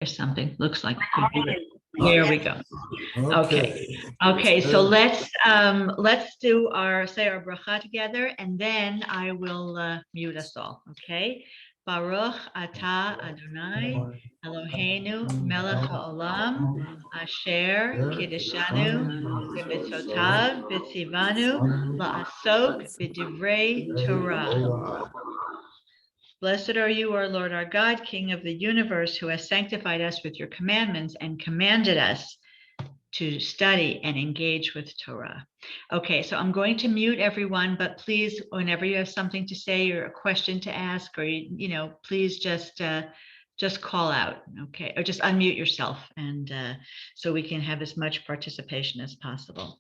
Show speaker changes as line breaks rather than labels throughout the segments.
something. Looks like there we go. Okay. So let's do say our bracha together, and then I will mute us all. Okay. Baruch atah Adonai Eloheinu melech haolam asher kiddushanu b'mitzvotav v'tzivanu la'asok b'divrei Torah. Blessed are you, our Lord, our God, King of the universe, who has sanctified us with your commandments and commanded us to study and engage with Torah. Okay, so I'm going to mute everyone, but please, whenever you have something to say or a question to ask, or please just call out, okay, or just unmute yourself, and so we can have as much participation as possible.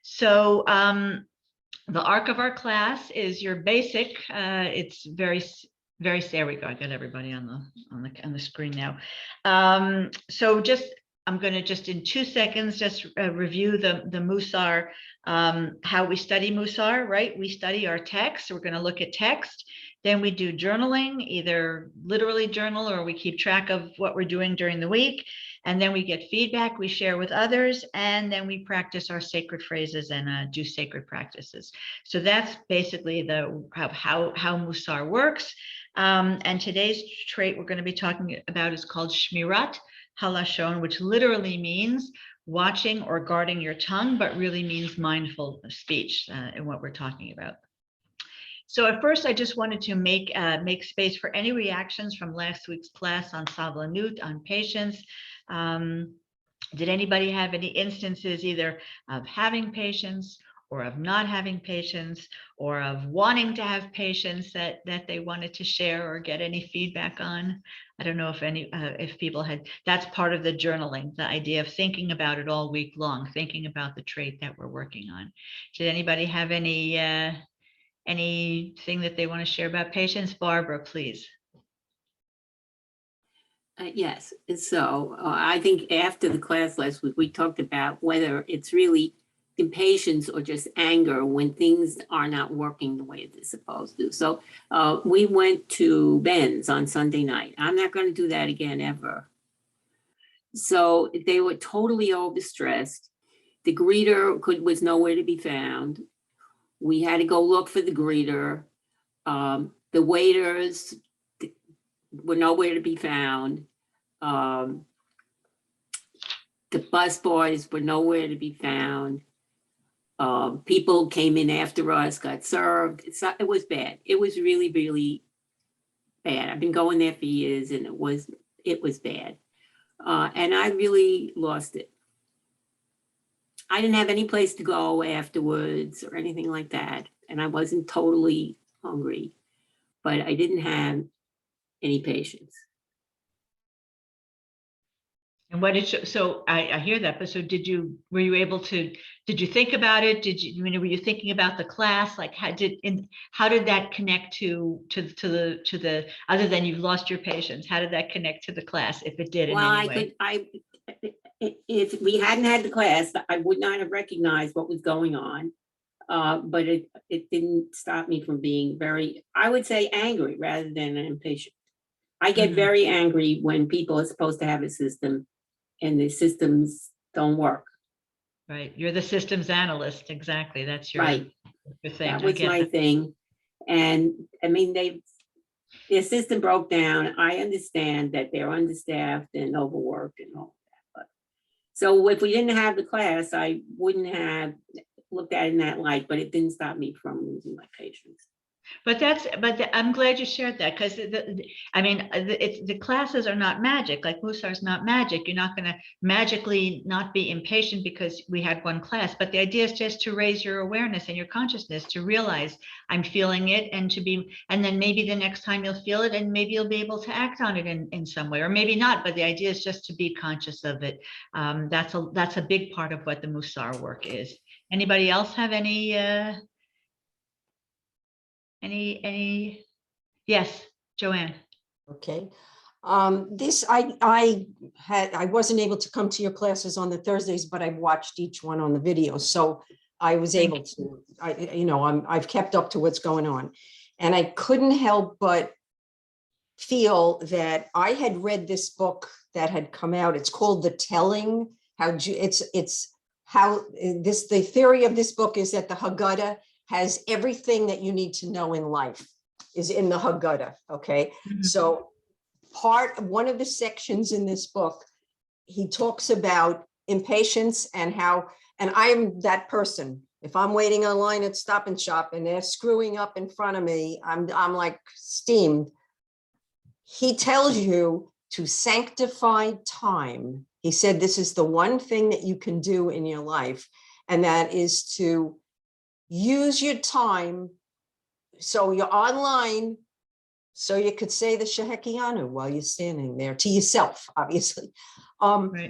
So the arc of our class is your basic. It's very. There we go. I got everybody on the screen now. So I'm going to just in 2 seconds just review the Mussar, how we study Mussar, right? We study our text. We're going to look at text. Then we do journaling, either literally journal or we keep track of what we're doing during the week. And then we get feedback, we share with others, and then we practice our sacred phrases and do sacred practices. So that's basically how Mussar works. And today's trait we're going to be talking about is called Shmirat Halashon, which literally means watching or guarding your tongue, but really means mindful speech in what we're talking about. So at first, I just wanted to make space for any reactions from last week's class on Savlanut, on patience. Did anybody have any instances either of having patience or of not having patience or of wanting to have patience that they wanted to share or get any feedback on? I don't know if people had, that's part of the journaling, the idea of thinking about it all week long, thinking about the trait that we're working on. Did anybody have anything that they want to share about patience? Barbara, please.
Yes. So I think after the class last week, we talked about whether it's really impatience or just anger when things are not working the way they're supposed to. So we went to Ben's on Sunday night. I'm not going to do that again ever. So they were totally overstressed. The greeter was nowhere to be found. We had to go look for the greeter. The waiters were nowhere to be found. The bus boys were nowhere to be found. People came in after us, got served. It was bad. It was really, really bad. I've been going there for years, and it was bad. And I really lost it. I didn't have any place to go afterwards or anything like that. And I wasn't totally hungry, but I didn't have any patience.
And what did you, so I hear that, but so were you able to, did you think about it? Were you thinking about the class? Like how did that connect to the, other than you've lost your patience, how did that connect to the class, if it did in any way?
If we hadn't had the class, I would not have recognized what was going on. But it didn't stop me from being I would say angry rather than impatient. I get very angry when people are supposed to have a system and the systems don't work.
Right. You're the systems analyst. Exactly. That's your,
right.
Your thing.
That was my thing. And I mean, their system broke down. I understand that they're understaffed and overworked and all that. But so if we didn't have the class, I wouldn't have looked at it in that light, but it didn't stop me from losing my patience.
But I'm glad you shared that, because the classes are not magic. Like Mussar is not magic. You're not going to magically not be impatient because we had one class. But the idea is just to raise your awareness and your consciousness, to realize I'm feeling it, and then maybe the next time you'll feel it, and maybe you'll be able to act on it in some way, or maybe not. But the idea is just to be conscious of it. That's a big part of what the Mussar work is. Anybody else have any? Yes, Joanne.
Okay. I wasn't able to come to your classes on the Thursdays, but I've watched each one on the video. So I was able to, I've kept up to what's going on, and I couldn't help but feel that I had read this book that had come out. It's called The Telling. The theory of this book is that the Haggadah has everything that you need to know in life is in the Haggadah. Okay. So one of the sections in this book, he talks about impatience and I'm that person. If I'm waiting in line at Stop and Shop and they're screwing up in front of me, I'm like steamed. He tells you to sanctify time. He said this is the one thing that you can do in your life, and that is to use your time. So you're online, so you could say the Shehekianu while you're standing there to yourself, obviously.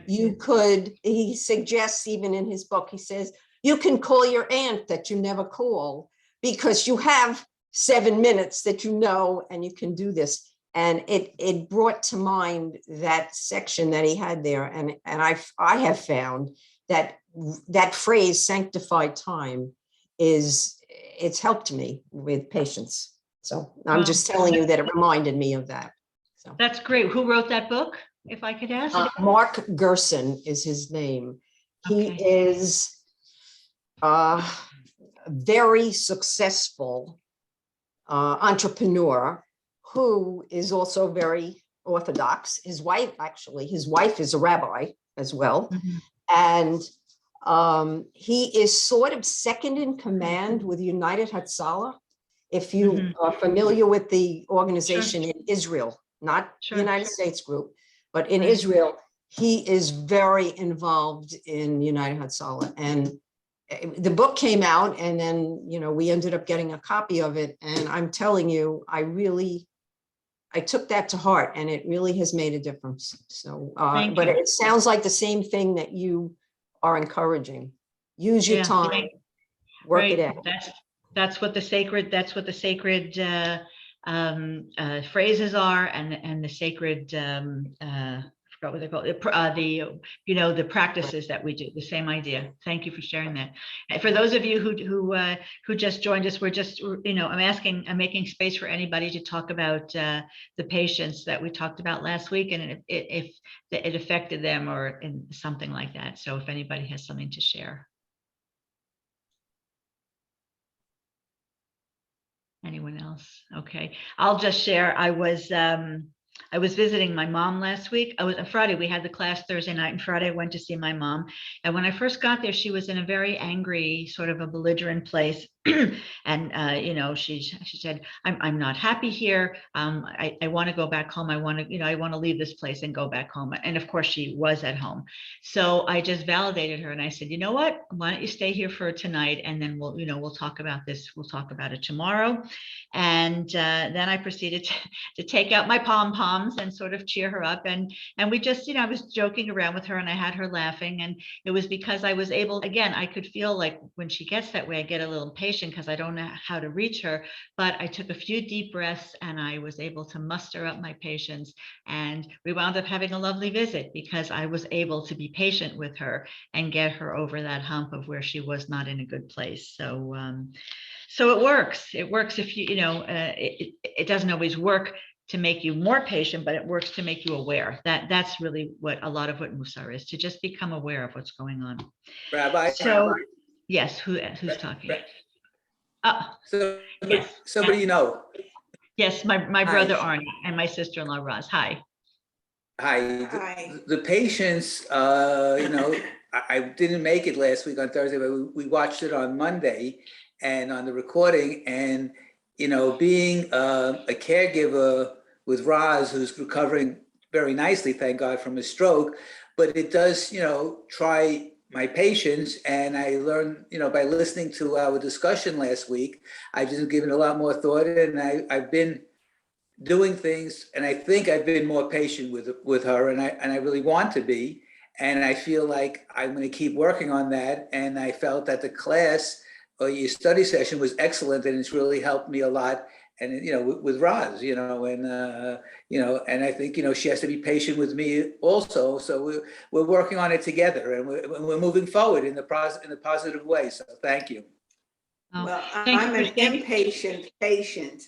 You could, he suggests even in his book, he says, you can call your aunt that you never call because you have 7 minutes that you know, and you can do this. And it brought to mind that section that he had there. And I have found that phrase, sanctified time, it's helped me with patience. So I'm just telling you that it reminded me of that. So
that's great. Who wrote that book, if I could ask?
Mark Gerson is his name. He is a very successful entrepreneur who is also very Orthodox. His wife is a rabbi as well. And he is sort of second in command with United Hatzalah. If you are familiar with the organization in Israel, not the United States group, but in Israel, he is very involved in United Hatzalah. And the book came out, and then, we ended up getting a copy of it. And I'm telling you, I took that to heart, and it really has made a difference. So, but it sounds like the same thing that you are encouraging. Use your time, work it out.
That's what the sacred phrases are, and the sacred I forgot what they call it, the practices that we do. The same idea. Thank you for sharing that. And for those of you who just joined us, we're just I'm making space for anybody to talk about the patients that we talked about last week, and if it affected them or in something like that. So if anybody has something to share. Anyone else? Okay, I'll just share. I was visiting my mom last week. On Friday, we had the class Thursday night, and Friday I went to see my mom. And when I first got there, she was in a very angry, sort of a belligerent place. And she said, I'm not happy here. I want to go back home. I want to leave this place and go back home. And of course she was at home. So I just validated her, and I said, you know what, why don't you stay here for tonight, and then we'll talk about this. We'll talk about it tomorrow. And then I proceeded to take out my pom-poms and sort of cheer her up. And we just, I was joking around with her, and I had her laughing. And it was because I was able, again, I could feel like when she gets that way, I get a little impatient because I don't know how to reach her. But I took a few deep breaths, and I was able to muster up my patience. And we wound up having a lovely visit because I was able to be patient with her and get her over that hump of where she was not in a good place. So it works. It works if it doesn't always work to make you more patient, but it works to make you aware. That's really what a lot of what Mussar is, to just become aware of what's going on.
Rabbi.
So, yes, who's talking?
Yes. Somebody you know.
Yes, my brother Arnie and my sister-in-law Roz. Hi.
Hi. The patients, I didn't make it last week on Thursday, but we watched it on Monday and on the recording. And, being a caregiver with Roz, who's recovering very nicely, thank God, from a stroke, but it does, try my patience. And I learned, by listening to our discussion last week, I've just given a lot more thought, and I've been doing things, and I think I've been more patient with her, and I really want to be, and I feel like I'm going to keep working on that. And I felt that the class or your study session was excellent, and it's really helped me a lot. And with Roz, and I think she has to be patient with me also. So we're working on it together, and we're moving forward in a positive way. So thank you.
Well, I'm an impatient patient.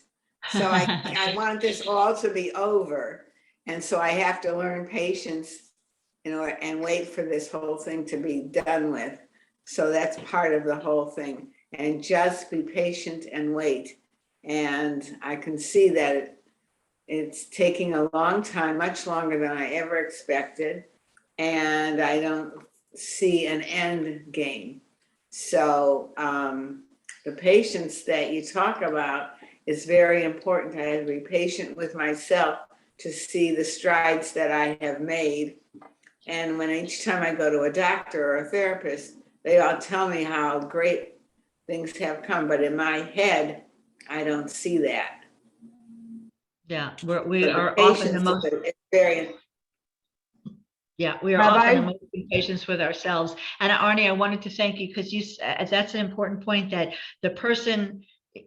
So I want this all to be over. And so I have to learn patience, and wait for this whole thing to be done with. So that's part of the whole thing. And just be patient and wait. And I can see that it's taking a long time, much longer than I ever expected. And I don't see an end game. So the patience that you talk about is very important. I have to be patient with myself to see the strides that I have made. And when each time I go to a doctor or a therapist, they all tell me how great things have come. But in my head, I don't see that.
Yeah,
But
we
the
are often the
patience
most,
of it is very.
yeah, we are
Rabbi?
often the most impatient with ourselves. And Arnie, I wanted to thank you because that's an important point, that the person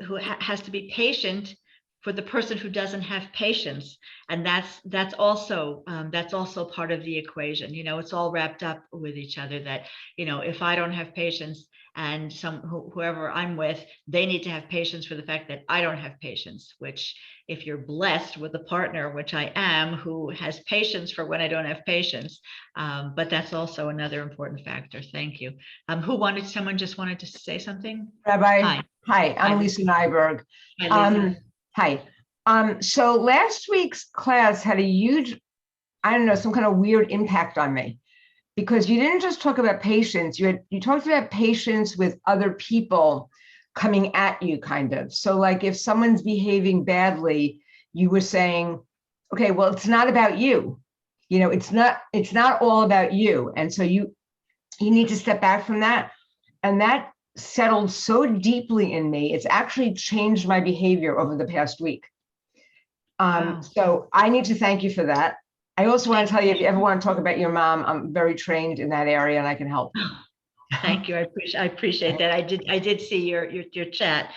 who has to be patient for the person who doesn't have patience. And that's also part of the equation. It's all wrapped up with each other, that, if I don't have patience, and whoever I'm with, they need to have patience for the fact that I don't have patience, which, if you're blessed with a partner, which I am, who has patience for when I don't have patience, but that's also another important factor. Thank you. Someone just wanted to say something?
Rabbi, hi, I'm
Hi.
Lisa Nyberg.
Hi, Lisa.
Hi. So last week's class had a huge, I don't know, some kind of weird impact on me, because you didn't just talk about patience, you talked about patience with other people coming at you, kind of. So like if someone's behaving badly, you were saying, okay, well, it's not about you. It's not all about you. And so you need to step back from that. And that settled so deeply in me. It's actually changed my behavior over the past week.
Wow.
So I need to thank you for that. I also want to tell you, if you ever want to talk about your mom, I'm very trained in that area and I can help.
Thank you. I appreciate that. I did see your chat.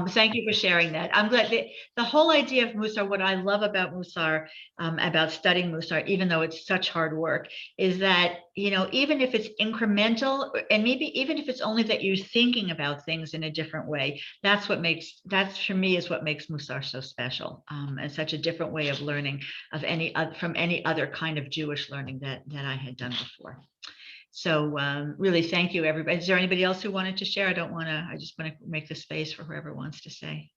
Thank you for sharing that. I'm glad the whole idea of Mussar, what I love about Mussar, about studying Mussar, even though it's such hard work, is that, even if it's incremental, and maybe even if it's only that you're thinking about things in a different way, that for me is what makes Mussar so special, and such a different way of learning from any other kind of Jewish learning that I had done before. So really, thank you, everybody. Is there anybody else who wanted to share? I just want to make the space for whoever wants to say.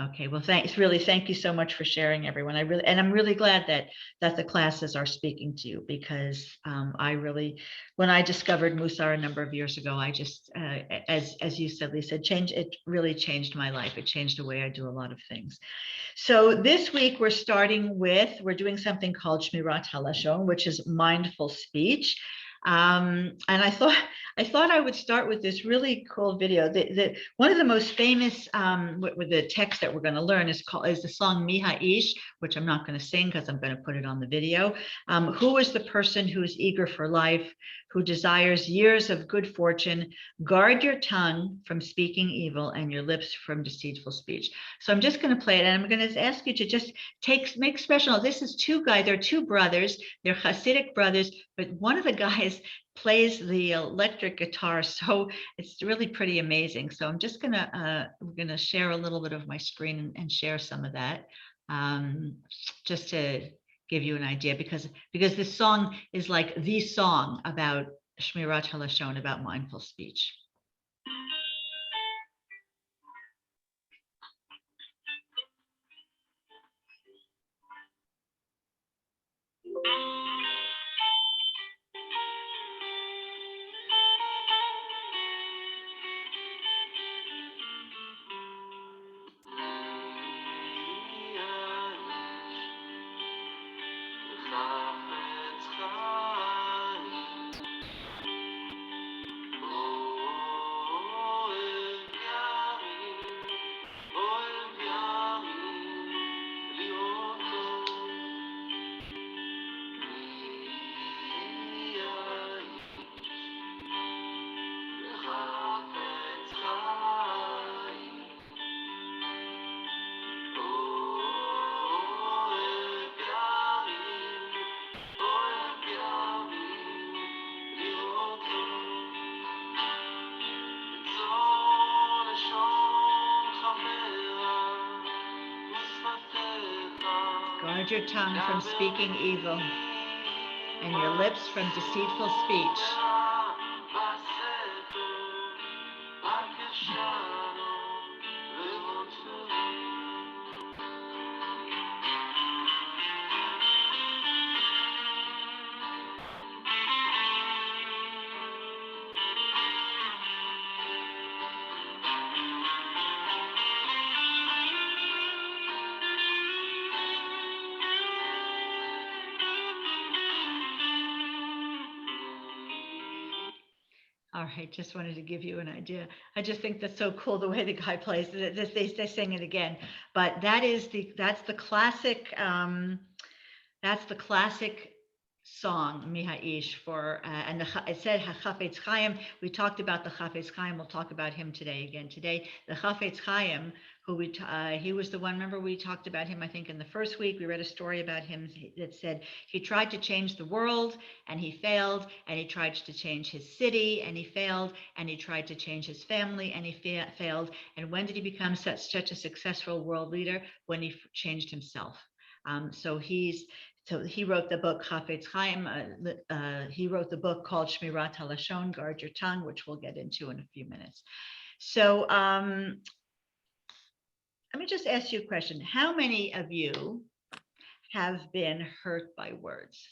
Okay, well, thank you so much for sharing, everyone. I'm really glad that the classes are speaking to you, because when I discovered Mussar a number of years ago, I just, as you said, Lisa, it really changed my life. It changed the way I do a lot of things. So this week we're doing something called Shmirat HaLashon, which is mindful speech. And I thought I would start with this really cool video. One of the most famous with the text that we're going to learn is the song Mi Ha'ish, which I'm not going to sing because I'm going to put it on the video. Who is the person who is eager for life, who desires years of good fortune? Guard your tongue from speaking evil and your lips from deceitful speech. So I'm just going to play it, and I'm going to ask you to just make special. This is they're two brothers. They're Hasidic brothers, but one of the guys plays the electric guitar, so it's really pretty amazing. So I'm just we're gonna share a little bit of my screen and share some of that, just to give you an idea, because this song is like the song about Shmirat HaLashon, about mindful speech. your tongue from speaking evil, and your lips from deceitful speech. All right, just wanted to give you an idea. I just think that's so cool the way the guy plays it. They sing it again, but that's the classic song Mihaish for and it said Khafiz Khayyam. We talked about the Khafiz Khayyam. We'll talk about him today again. Today, the Khafiz Khayyam, who he was the one. Remember, we talked about him. I think in the first week we read a story about him that said he tried to change the world and he failed, and he tried to change his city and he failed, and he tried to change his family and he failed. And when did he become such a successful world leader? When he changed himself. So he wrote the book Khafiz Khayyam. He wrote the book called Shmirat HaLashon, Guard Your Tongue, which we'll get into in a few minutes. So let me just ask you a question. How many of you have been hurt by words?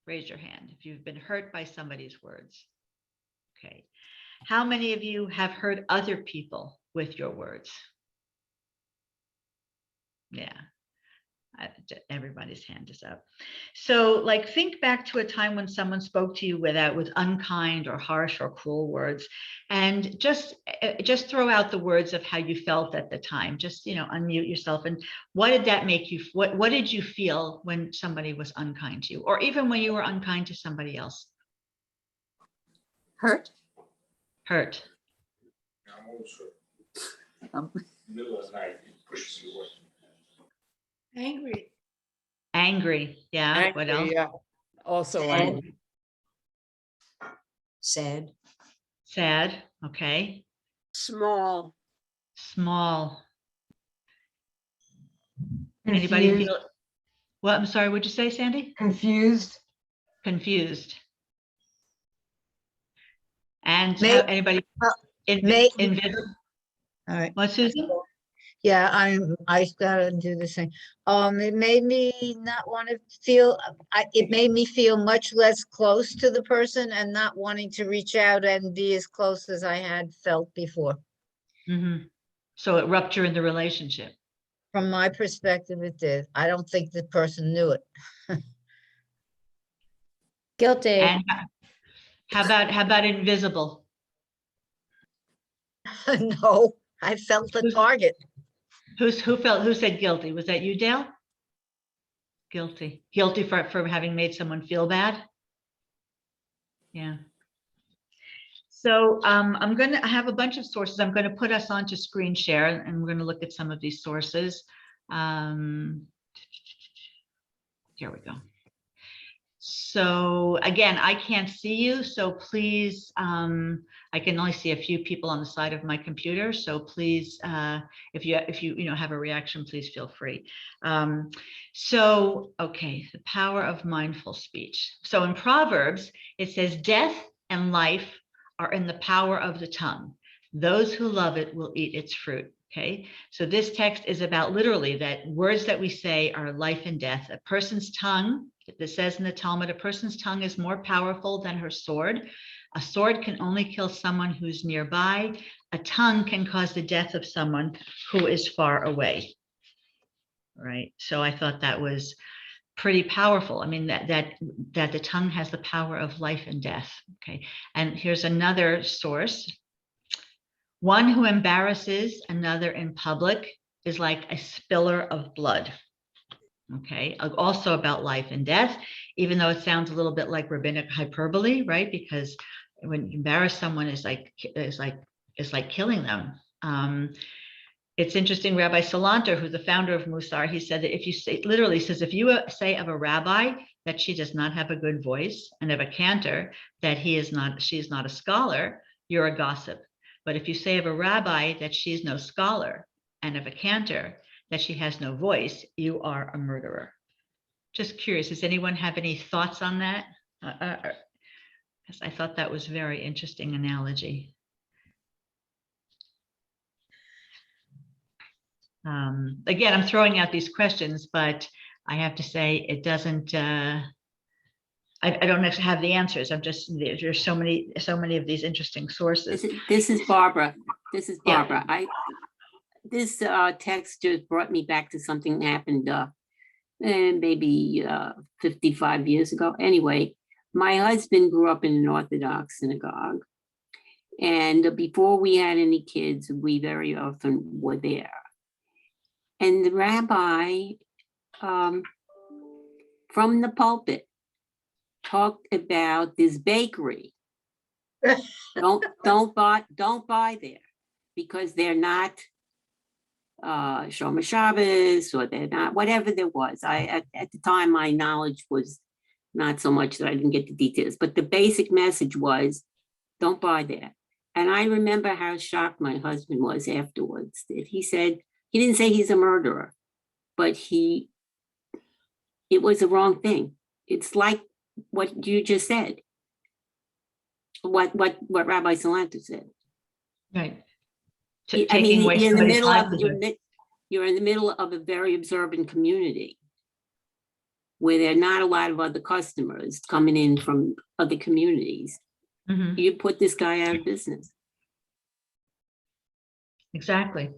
Raise your hand if you've been hurt by somebody's words. Okay. How many of you have hurt other people with your words? Yeah. Everybody's hand is up. So like, think back to a time when someone spoke to you with unkind or harsh or cruel words, and just throw out the words of how you felt at the time. Just, unmute yourself. And what did that make you? What did you feel when somebody was unkind to you, or even when you were unkind to somebody else?
Hurt.
Hurt.
I'm always hurt. Middle of the night, he pushes you away.
Angry.
Angry. Yeah.
Angry,
What else?
yeah. Also angry.
Sad.
Sad. Okay.
Small.
Small. Anybody
Confused.
feel? What? I'm sorry. What'd you say, Sandy?
Confused.
Confused. And anybody invisible?
All right.
What, Susan?
Yeah, I gotta do the same. It made me not want to feel, it made me feel much less close to the person and not wanting to reach out and be as close as I had felt before.
Mm-hmm. So it ruptured the relationship.
From my perspective, it did. I don't think the person knew it.
Guilty.
And how about invisible?
No, I felt the target.
Who said guilty? Was that you, Dale? Guilty for having made someone feel bad. Yeah. So I have a bunch of sources. I'm going to put us onto screen share, and we're going to look at some of these sources. Here we go. So again, I can't see you, so please, I can only see a few people on the side of my computer. So please, if you have a reaction, please feel free. Okay, the power of mindful speech. So in Proverbs, it says, death and life are in the power of the tongue. Those who love it will eat its fruit. Okay, so this text is about literally that words that we say are life and death. A person's tongue, it says in the Talmud, a person's tongue is more powerful than her sword. A sword can only kill someone who's nearby. A tongue can cause the death of someone who is far away. All right, so I thought that was pretty powerful. I mean, that the tongue has the power of life and death. Okay, and here's another source. One who embarrasses another in public is like a spiller of blood. Okay, also about life and death, even though it sounds a little bit like rabbinic hyperbole, right? Because when you embarrass someone, it's like killing them. It's interesting. Rabbi Salanter, who's the founder of Mussar, he said that if you say, literally says, if you say of a rabbi that she does not have a good voice, and of a cantor that she is not a scholar, you're a gossip. But if you say of a rabbi that she's no scholar, and of a cantor that she has no voice, you are a murderer. Just curious, does anyone have any thoughts on that? 'Cause I thought that was a very interesting analogy. Again, I'm throwing out these questions, but I have to say it doesn't, I don't actually have the answers. I'm just, there's so many of these interesting sources.
This is Barbara. This is
Yeah.
Barbara. This text just brought me back to something that happened maybe 55 years ago. Anyway, my husband grew up in an Orthodox synagogue. And before we had any kids, we very often were there. And the rabbi from the pulpit talked about this bakery. Don't buy there because they're not Shomer Shabbos, or they're not, whatever there was. At the time, my knowledge was not so much that I didn't get the details, but the basic message was, don't buy there. And I remember how shocked my husband was afterwards. That he said, he didn't say he's a murderer, but it was the wrong thing. It's like what you just said. What Rabbi Salanter said.
Right.
I mean,
Taking away
you're in the
somebody's
middle of
livelihood.
you're in the middle of a very observant community where there are not a lot of other customers coming in from other communities.
Mhm.
You put this guy out of business.
Exactly.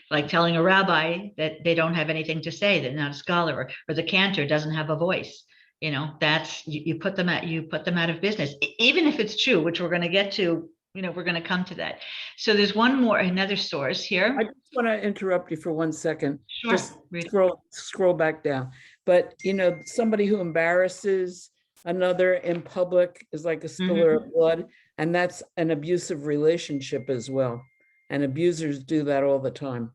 Like telling a rabbi that they don't have anything to say, they're not a scholar, or the cantor doesn't have a voice. You know, that's, you put them out of business, even if it's true, which we're going to get to, you know, we're going to come to that. So there's another source here.
I just want to interrupt you for 1 second.
Sure.
Just
Read it.
scroll back down. But, you know, somebody who embarrasses another in public is like a spiller of blood. And that's an abusive relationship as well. And abusers do that all the time.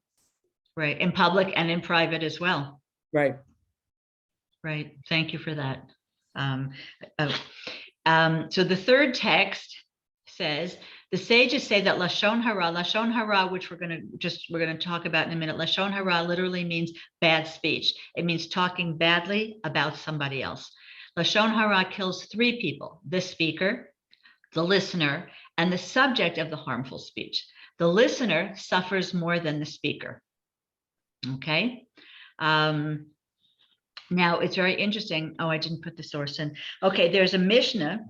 Right. In public and in private as well.
Right.
Right. Thank you for that. So the third text says, the sages say that Lashon Hara, which we're going to talk about in a minute. Lashon Hara literally means bad speech. It means talking badly about somebody else. Lashon Hara kills 3 people: the speaker, the listener, and the subject of the harmful speech. The listener suffers more than the speaker. Okay. Now it's very interesting. Oh, I didn't put the source in. Okay, there's a Mishnah.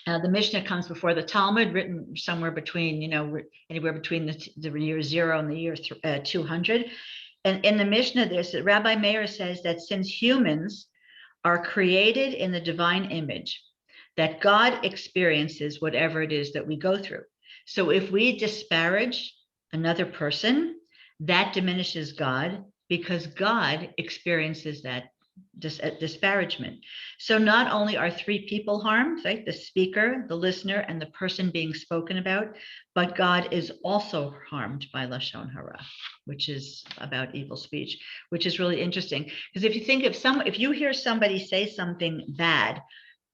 The Mishnah comes before the Talmud, written somewhere between, anywhere between the year 0 and the year 200. And in the Mishnah, Rabbi Meir says that since humans are created in the divine image, that God experiences whatever it is that we go through. So if we disparage another person, that diminishes God, because God experiences that disparagement. So not only are 3 people harmed, right? The speaker, the listener, and the person being spoken about, but God is also harmed by Lashon Hara, which is about evil speech, which is really interesting. Because if you think if you hear somebody say something bad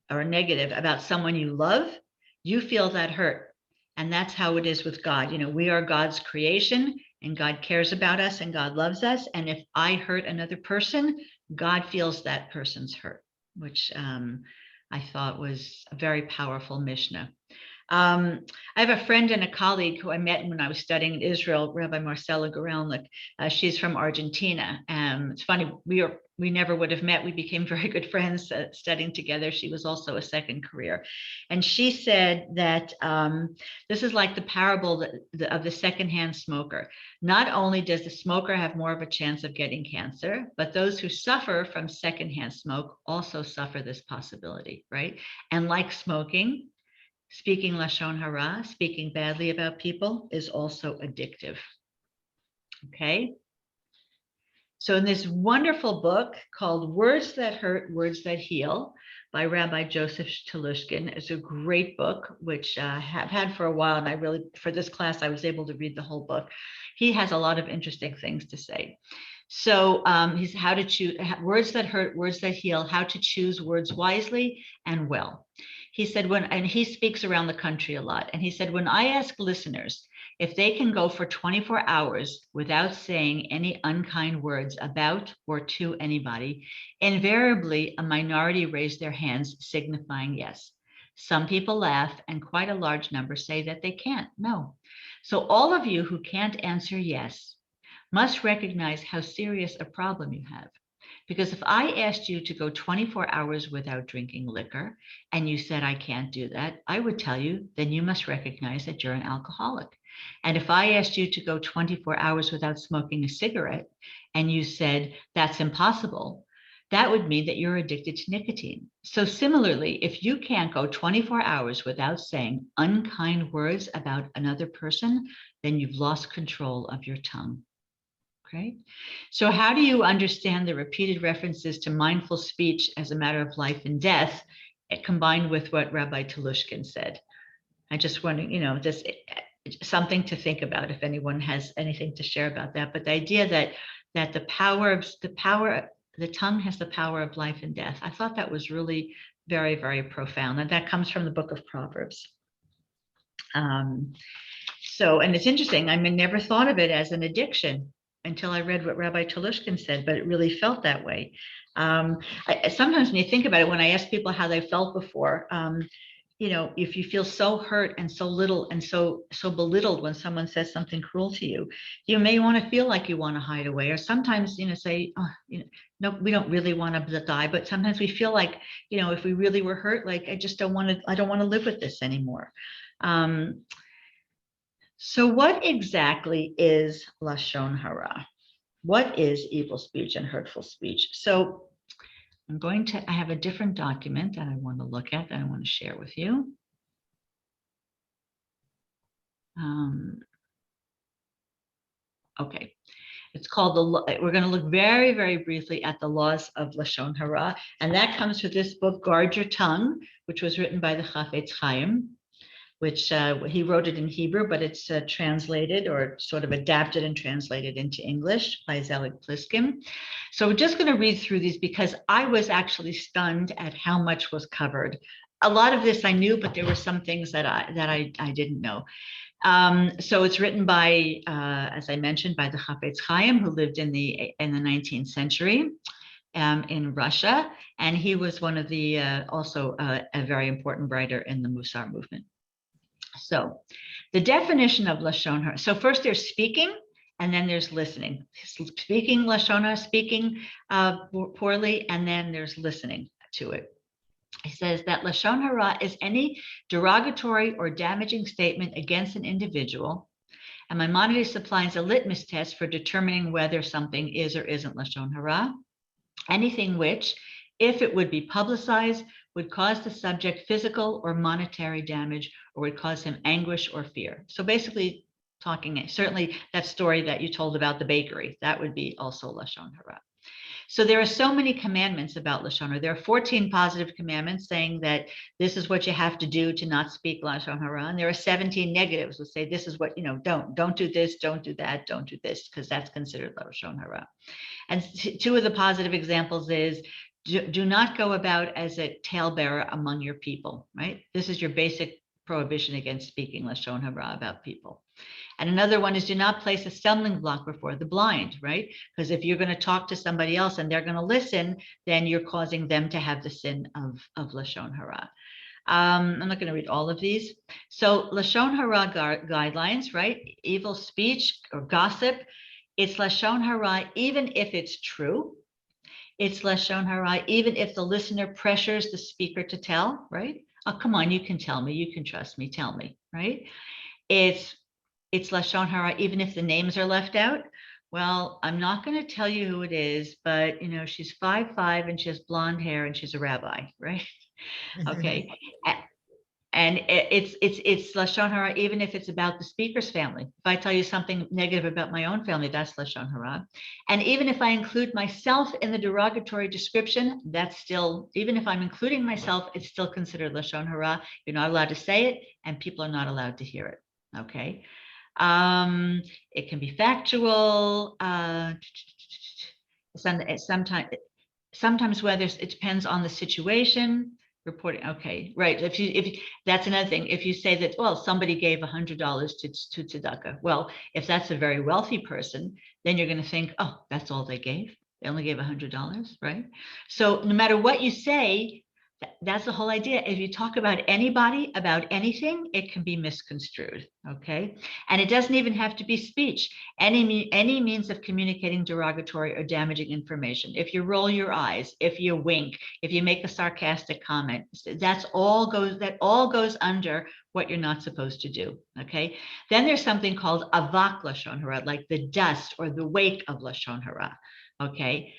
or negative about someone you love, you feel that hurt. And that's how it is with God. We are God's creation, and God cares about us, and God loves us. And if I hurt another person, God feels that person's hurt, which I thought was a very powerful Mishnah. I have a friend and a colleague who I met when I was studying in Israel, Rabbi Marcela Gorelnick. She's from Argentina. It's funny, we never would have met. We became very good friends studying together. She was also a second career. And she said that this is like the parable of the secondhand smoker. Not only does the smoker have more of a chance of getting cancer, but those who suffer from secondhand smoke also suffer this possibility, right? And like smoking, speaking Lashon Hara, speaking badly about people, is also addictive. Okay. So in this wonderful book called Words That Hurt, Words That Heal by Rabbi Joseph Telushkin, is a great book, which I have had for a while. And for this class, I was able to read the whole book. He has a lot of interesting things to say. So he's how to choose words that hurt, words that heal, how to choose words wisely and well. He said and he speaks around the country a lot. And he said, when I ask listeners if they can go for 24 hours without saying any unkind words about or to anybody, invariably a minority raise their hands, signifying yes. Some people laugh, and quite a large number say that they can't. No. So all of you who can't answer yes must recognize how serious a problem you have. Because if I asked you to go 24 hours without drinking liquor and you said, I can't do that, I would tell you, then you must recognize that you're an alcoholic. And if I asked you to go 24 hours without smoking a cigarette and you said, that's impossible, that would mean that you're addicted to nicotine. So similarly, if you can't go 24 hours without saying unkind words about another person, then you've lost control of your tongue. Okay. So how do you understand the repeated references to mindful speech as a matter of life and death, combined with what Rabbi Telushkin said? I just want to, just something to think about if anyone has anything to share about that. But the idea that the tongue has the power of life and death. I thought that was really very, very profound. And that comes from the book of Proverbs. And it's interesting. I never thought of it as an addiction until I read what Rabbi Telushkin said, but it really felt that way. Sometimes when you think about it, when I ask people how they felt before, if you feel so hurt and so little and so belittled when someone says something cruel to you, you may want to feel like you want to hide away, or sometimes, say, no, we don't really want to die, but sometimes we feel like, if we really were hurt, like, I don't want to live with this anymore. So what exactly is Lashon Hara? What is evil speech and hurtful speech? So I have a different document that I want to look at that I want to share with you. Okay. It's called we're going to look very, very briefly at the laws of Lashon Hara. And that comes from this book, Guard Your Tongue, which was written by the Khafiz Khayyam, which he wrote it in Hebrew, but it's translated or sort of adapted and translated into English by Zelig Pliskin. So we're just going to read through these because I was actually stunned at how much was covered. A lot of this I knew, but there were some things that I didn't know. So it's written by, as I mentioned, by the Khafiz Khayyam, who lived in the 19th century. In Russia, and he was one of the also a very important writer in the Mussar movement. So the definition of Lashon Hara. So first there's speaking, and then there's listening. Speaking Lashon Hara, speaking poorly, and then there's listening to it. He says that Lashon Hara is any derogatory or damaging statement against an individual. And Maimonides supplies a litmus test for determining whether something is or isn't Lashon Hara. Anything which, if it would be publicized, would cause the subject physical or monetary damage, or would cause him anguish or fear. So basically certainly that story that you told about the bakery, that would be also Lashon Hara. So there are so many commandments about Lashon Hara. There are 14 positive commandments saying that this is what you have to do to not speak Lashon Hara. And there are 17 negatives that say this is what, don't do this, don't do that, don't do this, because that's considered Lashon Hara. And two of the positive examples is, do not go about as a talebearer among your people, right? This is your basic prohibition against speaking Lashon Hara about people. And another one is, do not place a stumbling block before the blind, right? Because if you're going to talk to somebody else and they're going to listen, then you're causing them to have the sin of Lashon Hara. I'm not going to read all of these. So Lashon Hara guidelines, right? Evil speech or gossip, it's Lashon Hara even if it's true. It's Lashon Hara even if the listener pressures the speaker to tell, right? Oh, come on, you can tell me, you can trust me, tell me, right? It's Lashon Hara even if the names are left out. Well, I'm not going to tell you who it is, but she's 5'5" and she has blonde hair and she's a rabbi, right? Okay. And it's Lashon Hara even if it's about the speaker's family. If I tell you something negative about my own family, that's Lashon Hara. And even if I include myself in the derogatory description, that's still, even if I'm including myself, it's still considered Lashon Hara. You're not allowed to say it, and people are not allowed to hear it. Okay. It can be factual. sometimes whether it depends on the situation. Reporting, okay, right. If that's another thing. If you say that, well, somebody gave $100 to tzedakah. Well, if that's a very wealthy person, then you're going to think, oh, that's all they gave. They only gave $100, right? So no matter what you say, that's the whole idea. If you talk about anybody, about anything, it can be misconstrued, okay? And it doesn't even have to be speech. Any means of communicating derogatory or damaging information. If you roll your eyes, if you wink, if you make a sarcastic comment, that all goes under what you're not supposed to do, okay? Then there's something called Avakla lashon hara, like the dust or the wake of lashon hara, okay?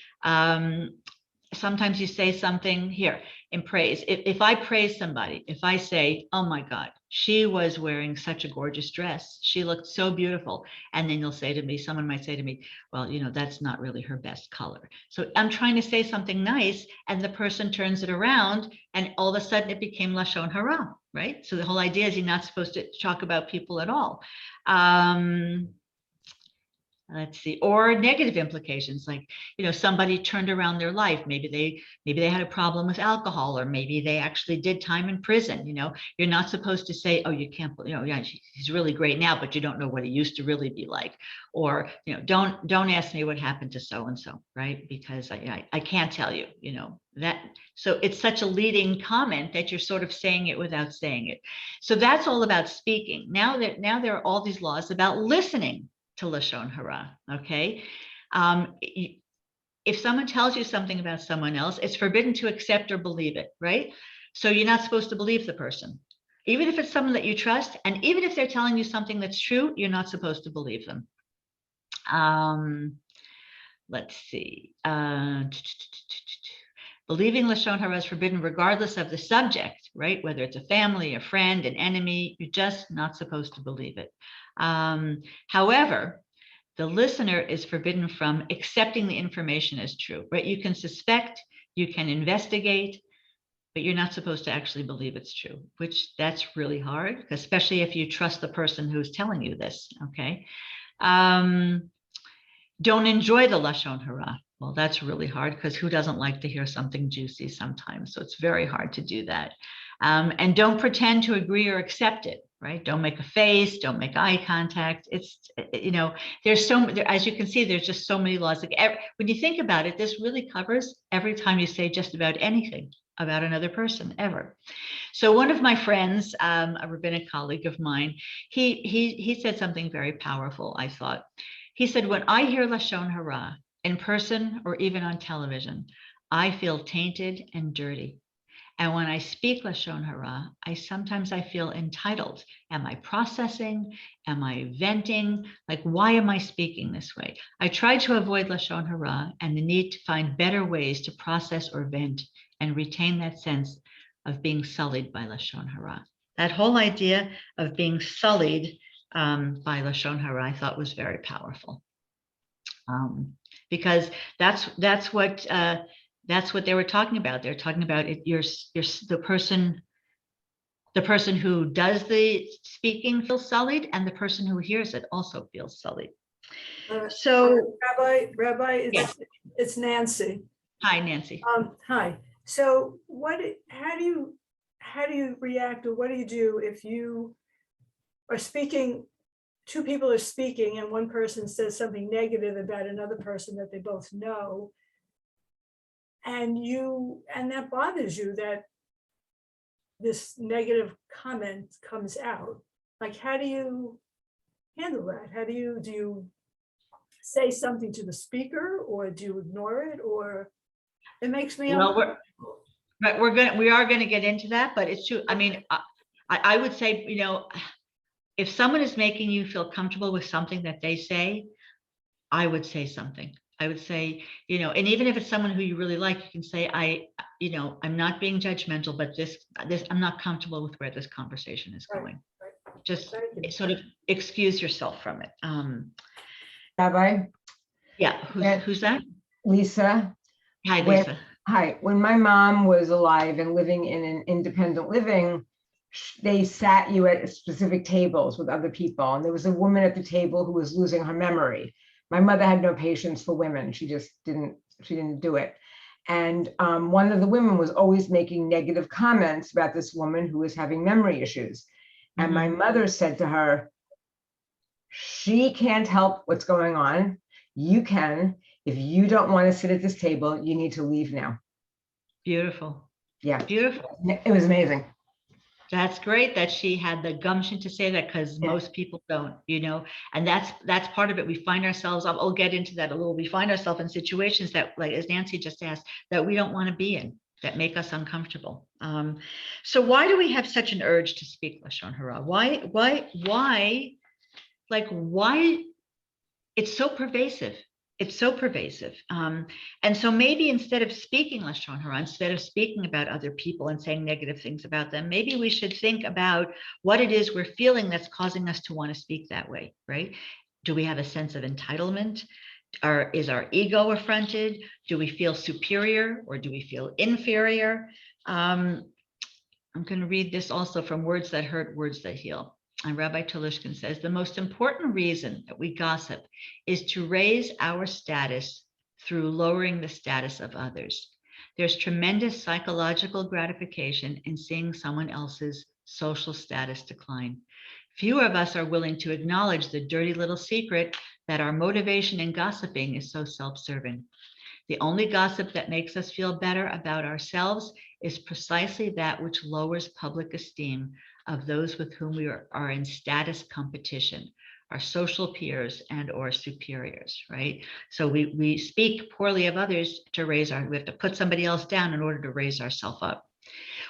Sometimes you say something here in praise. If I praise somebody, if I say, oh my God, she was wearing such a gorgeous dress. She looked so beautiful. And then someone might say to me, well, that's not really her best color. So I'm trying to say something nice and the person turns it around and all of a sudden it became lashon hara, right? So the whole idea is you're not supposed to talk about people at all. Let's see, or negative implications, like, somebody turned around their life. Maybe they had a problem with alcohol, or maybe they actually did time in prison. You're not supposed to say, oh, you can't, yeah, he's really great now, but you don't know what he used to really be like. Or, don't ask me what happened to so-and-so, right? Because I can't tell you, that. So it's such a leading comment that you're sort of saying it without saying it. So that's all about speaking. Now there are all these laws about listening to lashon hara, okay? If someone tells you something about someone else, it's forbidden to accept or believe it, right? So you're not supposed to believe the person. Even if it's someone that you trust, and even if they're telling you something that's true, you're not supposed to believe them. Let's see. Believing lashon hara is forbidden regardless of the subject, right? Whether it's a family, a friend, an enemy, you're just not supposed to believe it. However, the listener is forbidden from accepting the information as true, right? You can suspect, you can investigate, but you're not supposed to actually believe it's true, which that's really hard, especially if you trust the person who's telling you this, okay? Don't enjoy the lashon hara. Well, that's really hard because who doesn't like to hear something juicy sometimes? So it's very hard to do that. And don't pretend to agree or accept it, right? Don't make a face, don't make eye contact. It's, there's as you can see, there's just so many laws. Like when you think about it, this really covers every time you say just about anything about another person ever. So one of my friends, a rabbinic colleague of mine, he said something very powerful, I thought. He said, when I hear lashon hara in person or even on television, I feel tainted and dirty. And when I speak lashon hara, sometimes I feel entitled. Am I processing? Am I venting? Like, why am I speaking this way? I try to avoid lashon hara and the need to find better ways to process or vent and retain that sense of being sullied by lashon hara. That whole idea of being sullied by lashon hara, I thought was very powerful, because that's what they were talking about. They're talking about it. You're the person who does the speaking feels sullied, and the person who hears it also feels sullied. So,
Rabbi, it's Nancy.
Hi, Nancy.
Hi. So, how do you react, or what do you do if you are speaking? Two people are speaking, and one person says something negative about another person that they both know. And that bothers you, that this negative comment comes out. Like, how do you handle that? Do you say something to the speaker, or do you ignore it? Or it makes me
we are going to get into that, but it's true. I mean, I would say, if someone is making you feel comfortable with something that they say, I would say something. I would say, and even if it's someone who you really like, you can say, I'm not being judgmental, but this, I'm not comfortable with where this conversation is going. Right. Just sort of excuse yourself from it.
Rabbi?
Yeah, who's that?
Lisa.
Hi, Lisa.
Hi. When my mom was alive and living in an independent living, they sat you at specific tables with other people. And there was a woman at the table who was losing her memory. My mother had no patience for women. She just didn't she didn't do it. And one of the women was always making negative comments about this woman who was having memory issues. And my mother said to her, she can't help what's going on. You can. If you don't want to sit at this table, you need to leave now.
Beautiful.
Yeah.
Beautiful.
It was amazing.
That's great that she had the gumption to say that, because most people don't, you know, and that's part of it. We find ourselves, I'll get into that a little. We find ourselves in situations that, like as Nancy just asked, that we don't want to be in, that make us uncomfortable. So why do we have such an urge to speak Lashon Hara? Why? It's so pervasive. It's so pervasive. And so maybe instead of speaking Lashon Hara, instead of speaking about other people and saying negative things about them, maybe we should think about what it is we're feeling that's causing us to want to speak that way, right? Do we have a sense of entitlement? Is our ego affronted? Do we feel superior or do we feel inferior? I'm going to read this also from Words That Hurt, Words That Heal. And Rabbi Telushkin says, the most important reason that we gossip is to raise our status through lowering the status of others. There's tremendous psychological gratification in seeing someone else's social status decline. Fewer of us are willing to acknowledge the dirty little secret that our motivation in gossiping is so self-serving. The only gossip that makes us feel better about ourselves is precisely that which lowers public esteem of those with whom we are in status competition, our social peers and or superiors, right? So we speak poorly of others to we have to put somebody else down in order to raise ourselves up.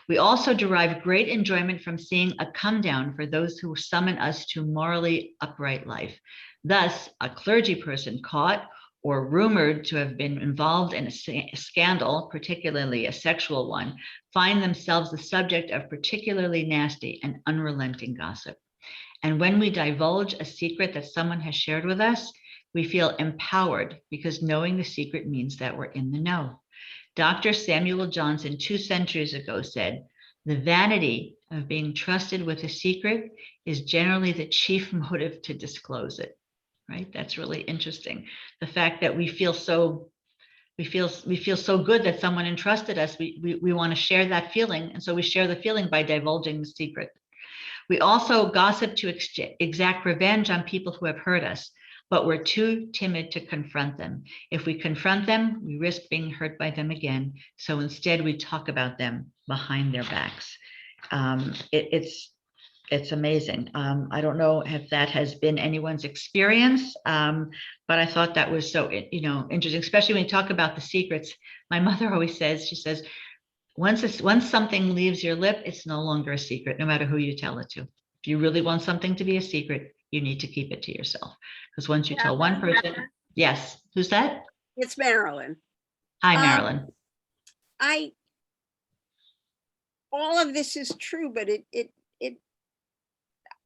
We also derive great enjoyment from seeing a come down for those who summon us to morally upright life. Thus, a clergy person caught or rumored to have been involved in a scandal, particularly a sexual one, find themselves the subject of particularly nasty and unrelenting gossip. And when we divulge a secret that someone has shared with us, we feel empowered because knowing the secret means that we're in the know. Dr. Samuel Johnson, 2 centuries ago, said, the vanity of being trusted with a secret is generally the chief motive to disclose it. Right? That's really interesting. The fact that we feel so good that someone entrusted us, we want to share that feeling. And so we share the feeling by divulging the secret. We also gossip to exact revenge on people who have hurt us, but we're too timid to confront them. If we confront them, we risk being hurt by them again. So instead we talk about them behind their backs. It's amazing. I don't know if that has been anyone's experience, but I thought that was so, interesting, especially when you talk about the secrets. My mother always says, she says, once something leaves your lip, it's no longer a secret, no matter who you tell it to. If you really want something to be a secret, you need to keep it to yourself. Because once you tell one person, yes, who's that?
It's Marilyn.
Hi, Marilyn.
All of this is true, but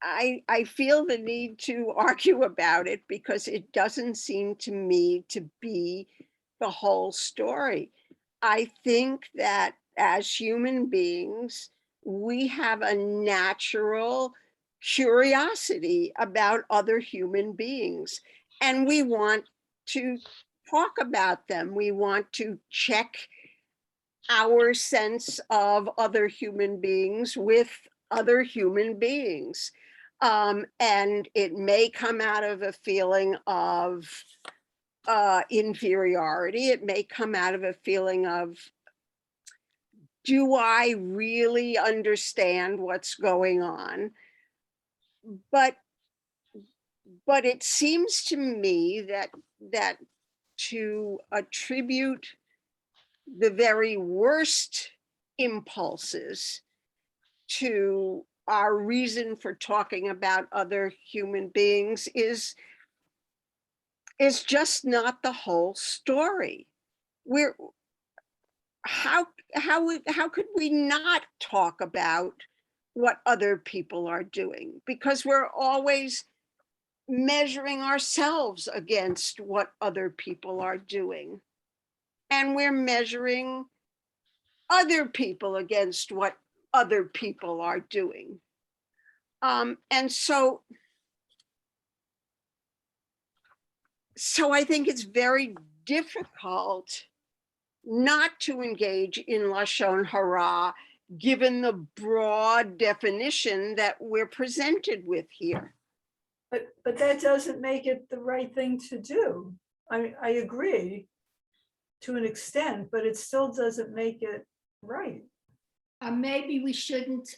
I feel the need to argue about it because it doesn't seem to me to be the whole story. I think that as human beings, we have a natural curiosity about other human beings, and we want to talk about them. We want to check our sense of other human beings with other human beings. And it may come out of a feeling of inferiority. It may come out of a feeling of, do I really understand what's going on? But it seems to me that to attribute the very worst impulses to our reason for talking about other human beings is just not the whole story. How could we not talk about what other people are doing? Because we're always measuring ourselves against what other people are doing. And we're measuring other people against what other people are doing. And so I think it's very difficult not to engage in Lashon Hara, given the broad definition that we're presented with here.
But that doesn't make it the right thing to do. I mean, I agree to an extent, but it still doesn't make it right.
Maybe we shouldn't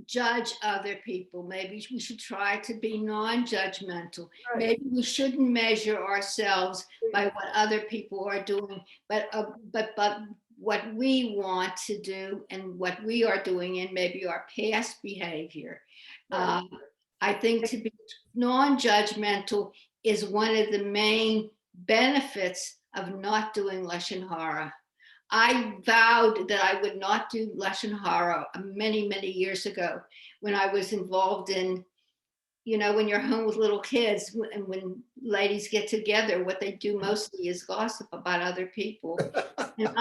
judge other people. Maybe we should try to be non-judgmental.
Right.
Maybe we shouldn't measure ourselves by what other people are doing, but what we want to do and what we are doing, and maybe our past behavior.
Right.
I think to be non-judgmental is one of the main benefits of not doing Lashon Hara. I vowed that I would not do Lashon Hara many, many years ago when I was involved in, you know, when you're home with little kids and when ladies get together, what they do mostly is gossip about other people. And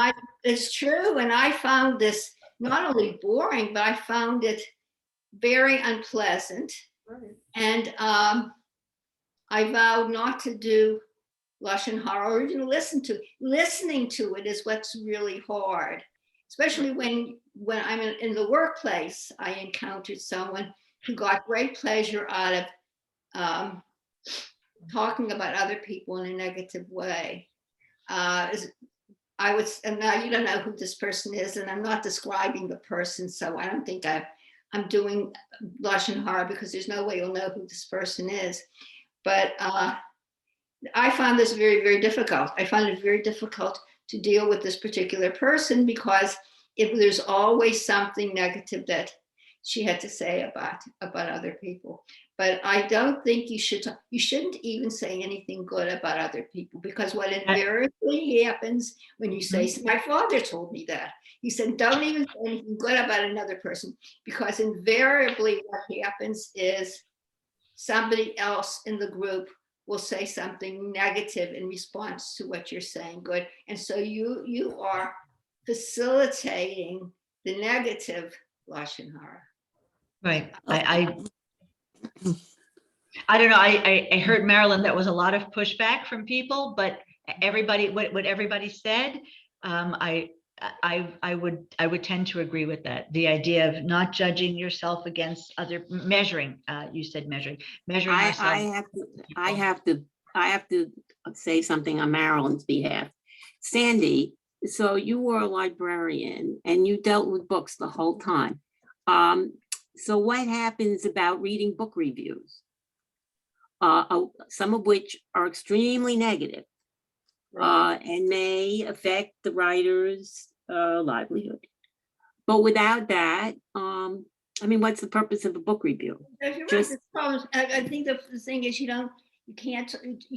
it's true. And I found this not only boring, but I found it very unpleasant.
Right.
And I vowed not to do Lashon Hara or even listen to it. Listening to it is what's really hard, especially when I'm in the workplace. I encountered someone who got great pleasure out of talking about other people in a negative way. And now you don't know who this person is, and I'm not describing the person, so I don't think I'm doing Lashon Hara because there's no way you'll know who this person is. But I found this very, very difficult. I found it very difficult to deal with this particular person because there's always something negative that she had to say about other people. But I don't think you shouldn't even say anything good about other people, because what invariably happens when you say, my father told me that. He said, don't even say anything good about another person, because invariably what happens is somebody else in the group will say something negative in response to what you're saying good. And so you are facilitating the negative Lashon Hara.
Right. I don't know. I heard, Marilyn, that was a lot of pushback from people, but everybody, what everybody said, I would tend to agree with that. The idea of not judging yourself against other, measuring. You said measuring yourself.
I have to say something on Marilyn's behalf. Sandy, so you were a librarian and you dealt with books the whole time. So what happens about reading book reviews? Some of which are extremely negative, and may affect the writer's livelihood. But without that, I mean, what's the purpose of a book review?
I think the thing is you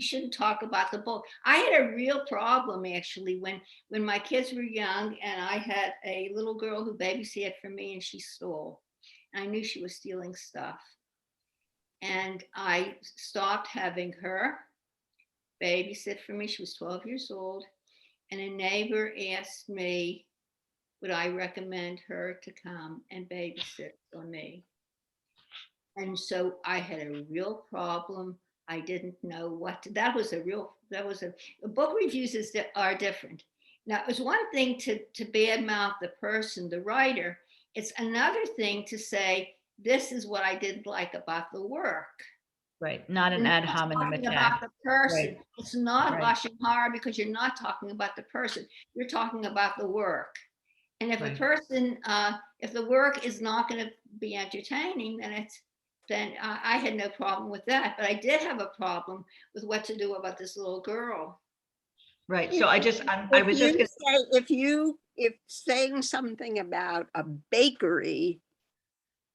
shouldn't talk about the book. I had a real problem actually when my kids were young, and I had a little girl who babysat for me, and she stole. I knew she was stealing stuff. And I stopped having her babysit for me. She was 12 years old. And a neighbor asked me, would I recommend her to come and babysit for me? And so I had a real problem. I didn't know what to, book reviews are different. Now, it was one thing to badmouth the person, the writer. It's another thing to say, this is what I didn't like about the work.
Right, not an ad hominem attack.
About the person.
Right.
It's not Lashon Hara because you're not talking about the person. You're talking about the work. And if
Right.
a person, if the work is not going to be entertaining, then I had no problem with that. But I did have a problem with what to do about this little girl.
Right. So
if saying something about a bakery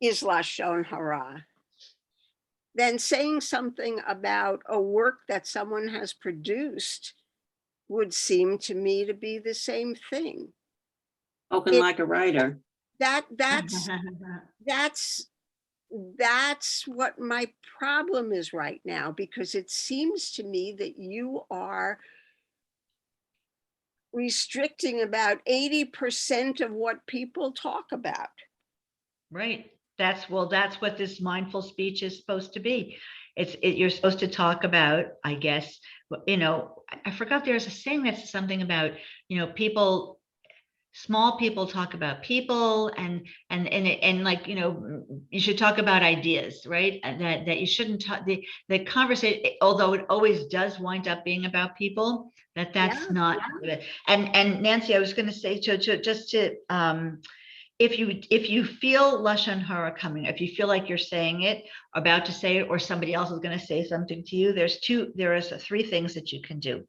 is Lashon Hara, then saying something about a work that someone has produced would seem to me to be the same thing.
Spoken like a writer.
That's what my problem is right now, because it seems to me that you are restricting about 80% of what people talk about.
Right. That's what this mindful speech is supposed to be. You're supposed to talk about, I guess, you know, I forgot there's a saying that's something about, people, small people talk about people, and like, you should talk about ideas, right? And that you shouldn't talk the conversation, although it always does wind up being about people, that's not. And Nancy, I was going to say if you feel lashon hara coming, if you feel like you're saying it, about to say it, or somebody else is going to say something to you, there is three things that you can do.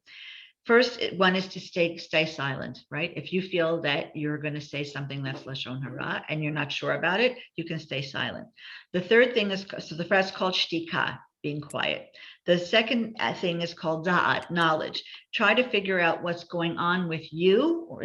First, one is to stay silent, right? If you feel that you're going to say something that's lashon hara and you're not sure about it, you can stay silent. The third thing is, so the first called shtika, being quiet. The second thing is called da'at, knowledge. Try to figure out what's going on with you,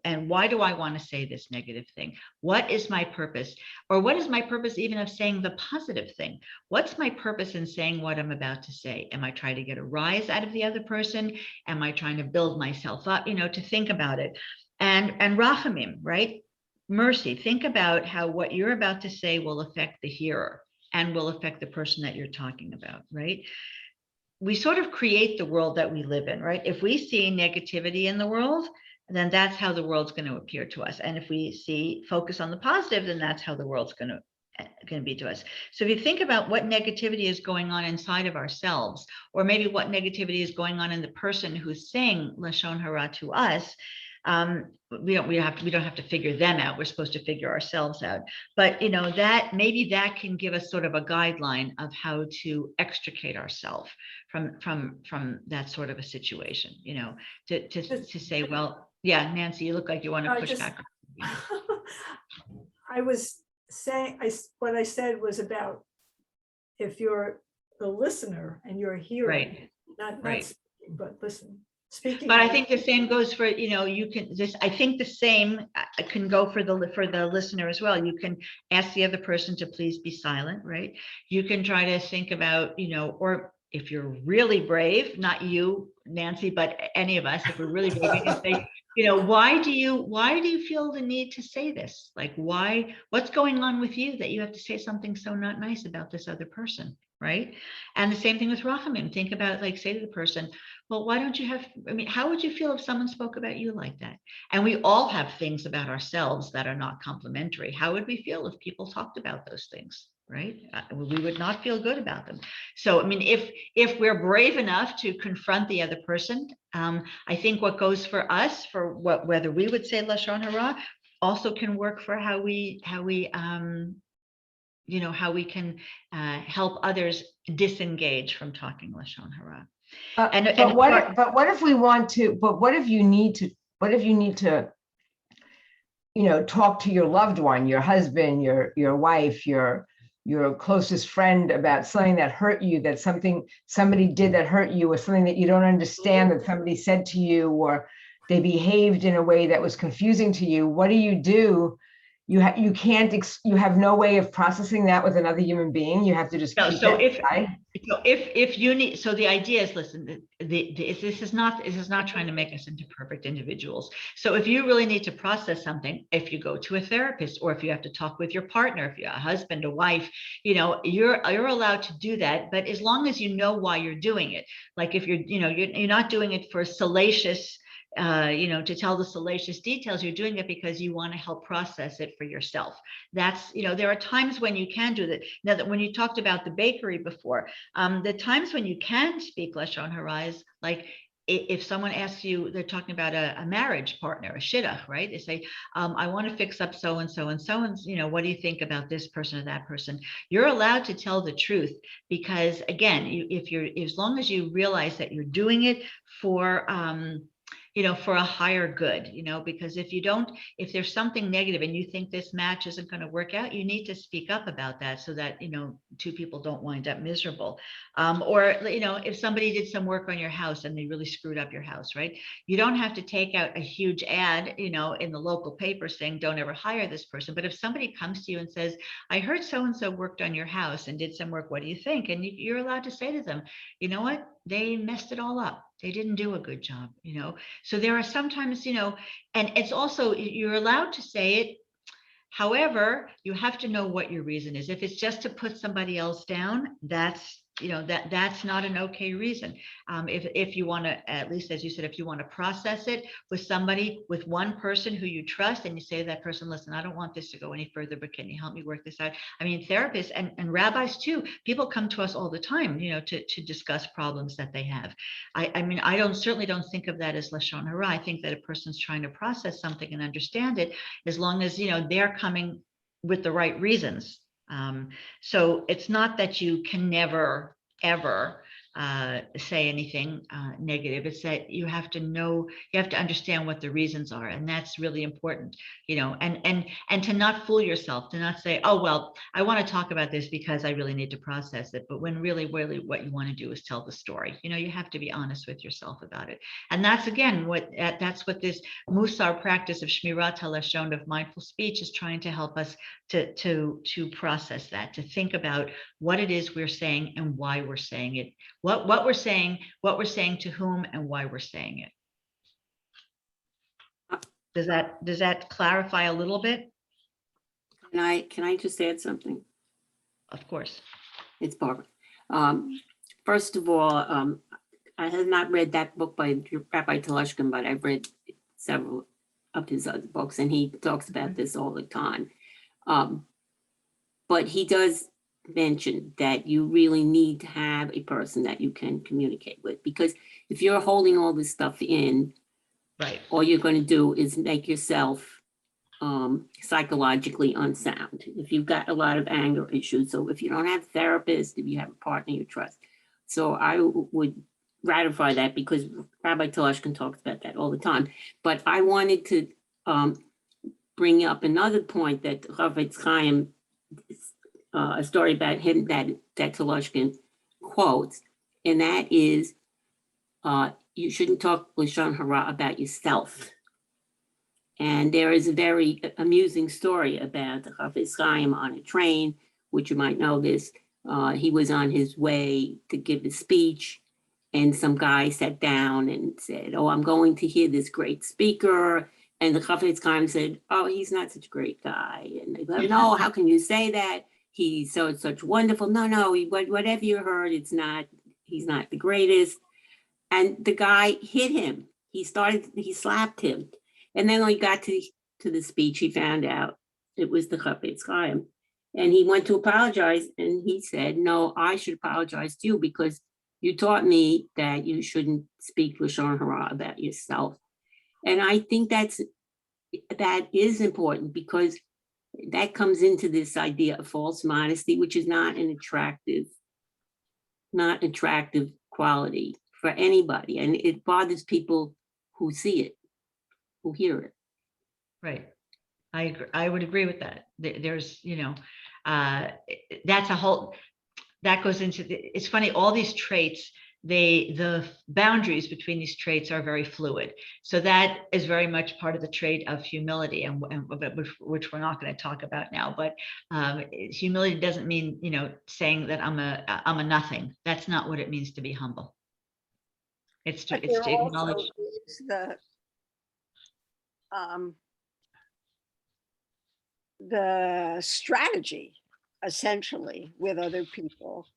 and why do I want to say this negative thing? What is my purpose? Or what is my purpose even of saying the positive thing? What's my purpose in saying what I'm about to say? Am I trying to get a rise out of the other person? Am I trying to build myself up? To think about it. And rachamim, right? Mercy. Think about how what you're about to say will affect the hearer and will affect the person that you're talking about, right? We sort of create the world that we live in, right? If we see negativity in the world, then that's how the world's going to appear to us. And if we focus on the positive, then that's how the world's going to be to us. So if you think about what negativity is going on inside of ourselves, or maybe what negativity is going on in the person who's saying lashon hara to us, we don't have to figure them out. We're supposed to figure ourselves out. But that maybe that can give us sort of a guideline of how to extricate ourselves from that sort of a situation. To say, well, yeah, Nancy, you look like you want to push back.
I was saying, what I said was about if you're the listener and you're hearing,
right,
not
right,
speaking, but listen. Speaking,
but I think the same goes for, you can just, I think the same can go for the listener as well. You can ask the other person to please be silent, right? You can try to think about, or if you're really brave, not you, Nancy, but any of us, if we're really brave, we can say, why do you feel the need to say this? Like, what's going on with you that you have to say something so not nice about this other person? Right. And the same thing with rachamim. Think about it, like, say to the person, well, why don't you have, how would you feel if someone spoke about you like that? And we all have things about ourselves that are not complimentary. How would we feel if people talked about those things? Right? We would not feel good about them. So, if we're brave enough to confront the other person, I think what goes for us, for whether we would say lashon hara, also can work for how we can help others disengage from talking lashon hara.
But what if we want to? But what if you need to? What if you need to? Talk to your loved one, your husband, your wife, your closest friend about something that hurt you, that somebody did that hurt you, or something that you don't understand that somebody said to you, or they behaved in a way that was confusing to you. What do? You have no way of processing that with another human being. You have to just keep
if you need, so the idea is, listen, this is not trying to make us into perfect individuals. So if you really need to process something, if you go to a therapist, or if you have to talk with your partner, if you're a husband, a wife, you're allowed to do that, but as long as you know why you're doing it. Like, if you're not doing it for salacious, to tell the salacious details, you're doing it because you want to help process it for yourself. That's, there are times when you can do that. Now, that when you talked about the bakery before, the times when you can speak lashon hara is like, if someone asks you, they're talking about a marriage partner, a shidduch, right? They say, I want to fix up so-and-so and so-and-so, what do you think about this person or that person? You're allowed to tell the truth, because again, as long as you realize that you're doing it for a higher good, because if there's something negative and you think this match isn't going to work out, you need to speak up about that, so that, two people don't wind up miserable. Or, if somebody did some work on your house and they really screwed up your house, right? You don't have to take out a huge ad, in the local paper saying, don't ever hire this person. But if somebody comes to you and says, I heard so-and-so worked on your house and did some work, what do you think? And you're allowed to say to them, you know what? They messed it all up. They didn't do a good job, So there are sometimes, and it's also, you're allowed to say it. However, you have to know what your reason is. If it's just to put somebody else down, that's that's not an okay reason. If you want to, at least as you said, if you want to process it with somebody, with one person who you trust, and you say to that person, listen, I don't want this to go any further, but can you help me work this out? I mean, therapists and rabbis too, people come to us all the time, to discuss problems that they have. I mean, certainly don't think of that as Lashon Hara. I think that a person's trying to process something and understand it, as long as, they're coming with the right reasons. So it's not that you can never, ever say anything negative. It's that you have to understand what the reasons are. And that's really important, and to not fool yourself, to not say, oh, well, I want to talk about this because I really need to process it. But when really what you want to do is tell the story. You have to be honest with yourself about it. And that's, again, that's what this Mussar practice of Shmirat HaLashon, of mindful speech, is trying to help us to process that, to think about what it is we're saying and why we're saying it, what we're saying to whom, and why we're saying it. Does that clarify a little bit?
Can I just add something?
Of course.
It's Barbara. First of all, I have not read that book by Rabbi Telushkin, but I've read several of his other books, and he talks about this all the time. But he does mention that you really need to have a person that you can communicate with, because if you're holding all this stuff in,
right,
all you're going to do is make yourself psychologically unsound. If you've got a lot of anger issues, so if you don't have a therapist, if you have a partner you trust, so I would ratify that, because Rabbi Telushkin talks about that all the time. But I wanted to bring up another point that Khafiz Khayyam, a story about him that Telushkin quotes, and that is, you shouldn't talk Lashon Hara about yourself. And there is a very amusing story about Khafiz Khayyam on a train, which you might know this. He was on his way to give a speech, and some guy sat down and said, oh, I'm going to hear this great speaker. And the Khafiz Khayyam said, oh, he's not such a great guy. And they go, no, how can you say that? He's such wonderful. No, whatever you heard, he's not the greatest. And the guy hit him. He slapped him. And then when he got to the speech, he found out it was the Khafiz Khayyam. And he went to apologize, and he said, no, I should apologize to you, because you taught me that you shouldn't speak Lashon Hara about yourself. And I think that is important, because that comes into this idea of false modesty, which is not an attractive quality for anybody. And it bothers people who see it, who hear it.
Right. I agree. I would agree with that. There's, that's a whole, that goes into it's funny, all these traits, the boundaries between these traits are very fluid. So that is very much part of the trait of humility, and which we're not going to talk about now. But humility doesn't mean, saying that I'm a nothing. That's not what it means to be humble. It's to acknowledge
the strategy, essentially, with other people,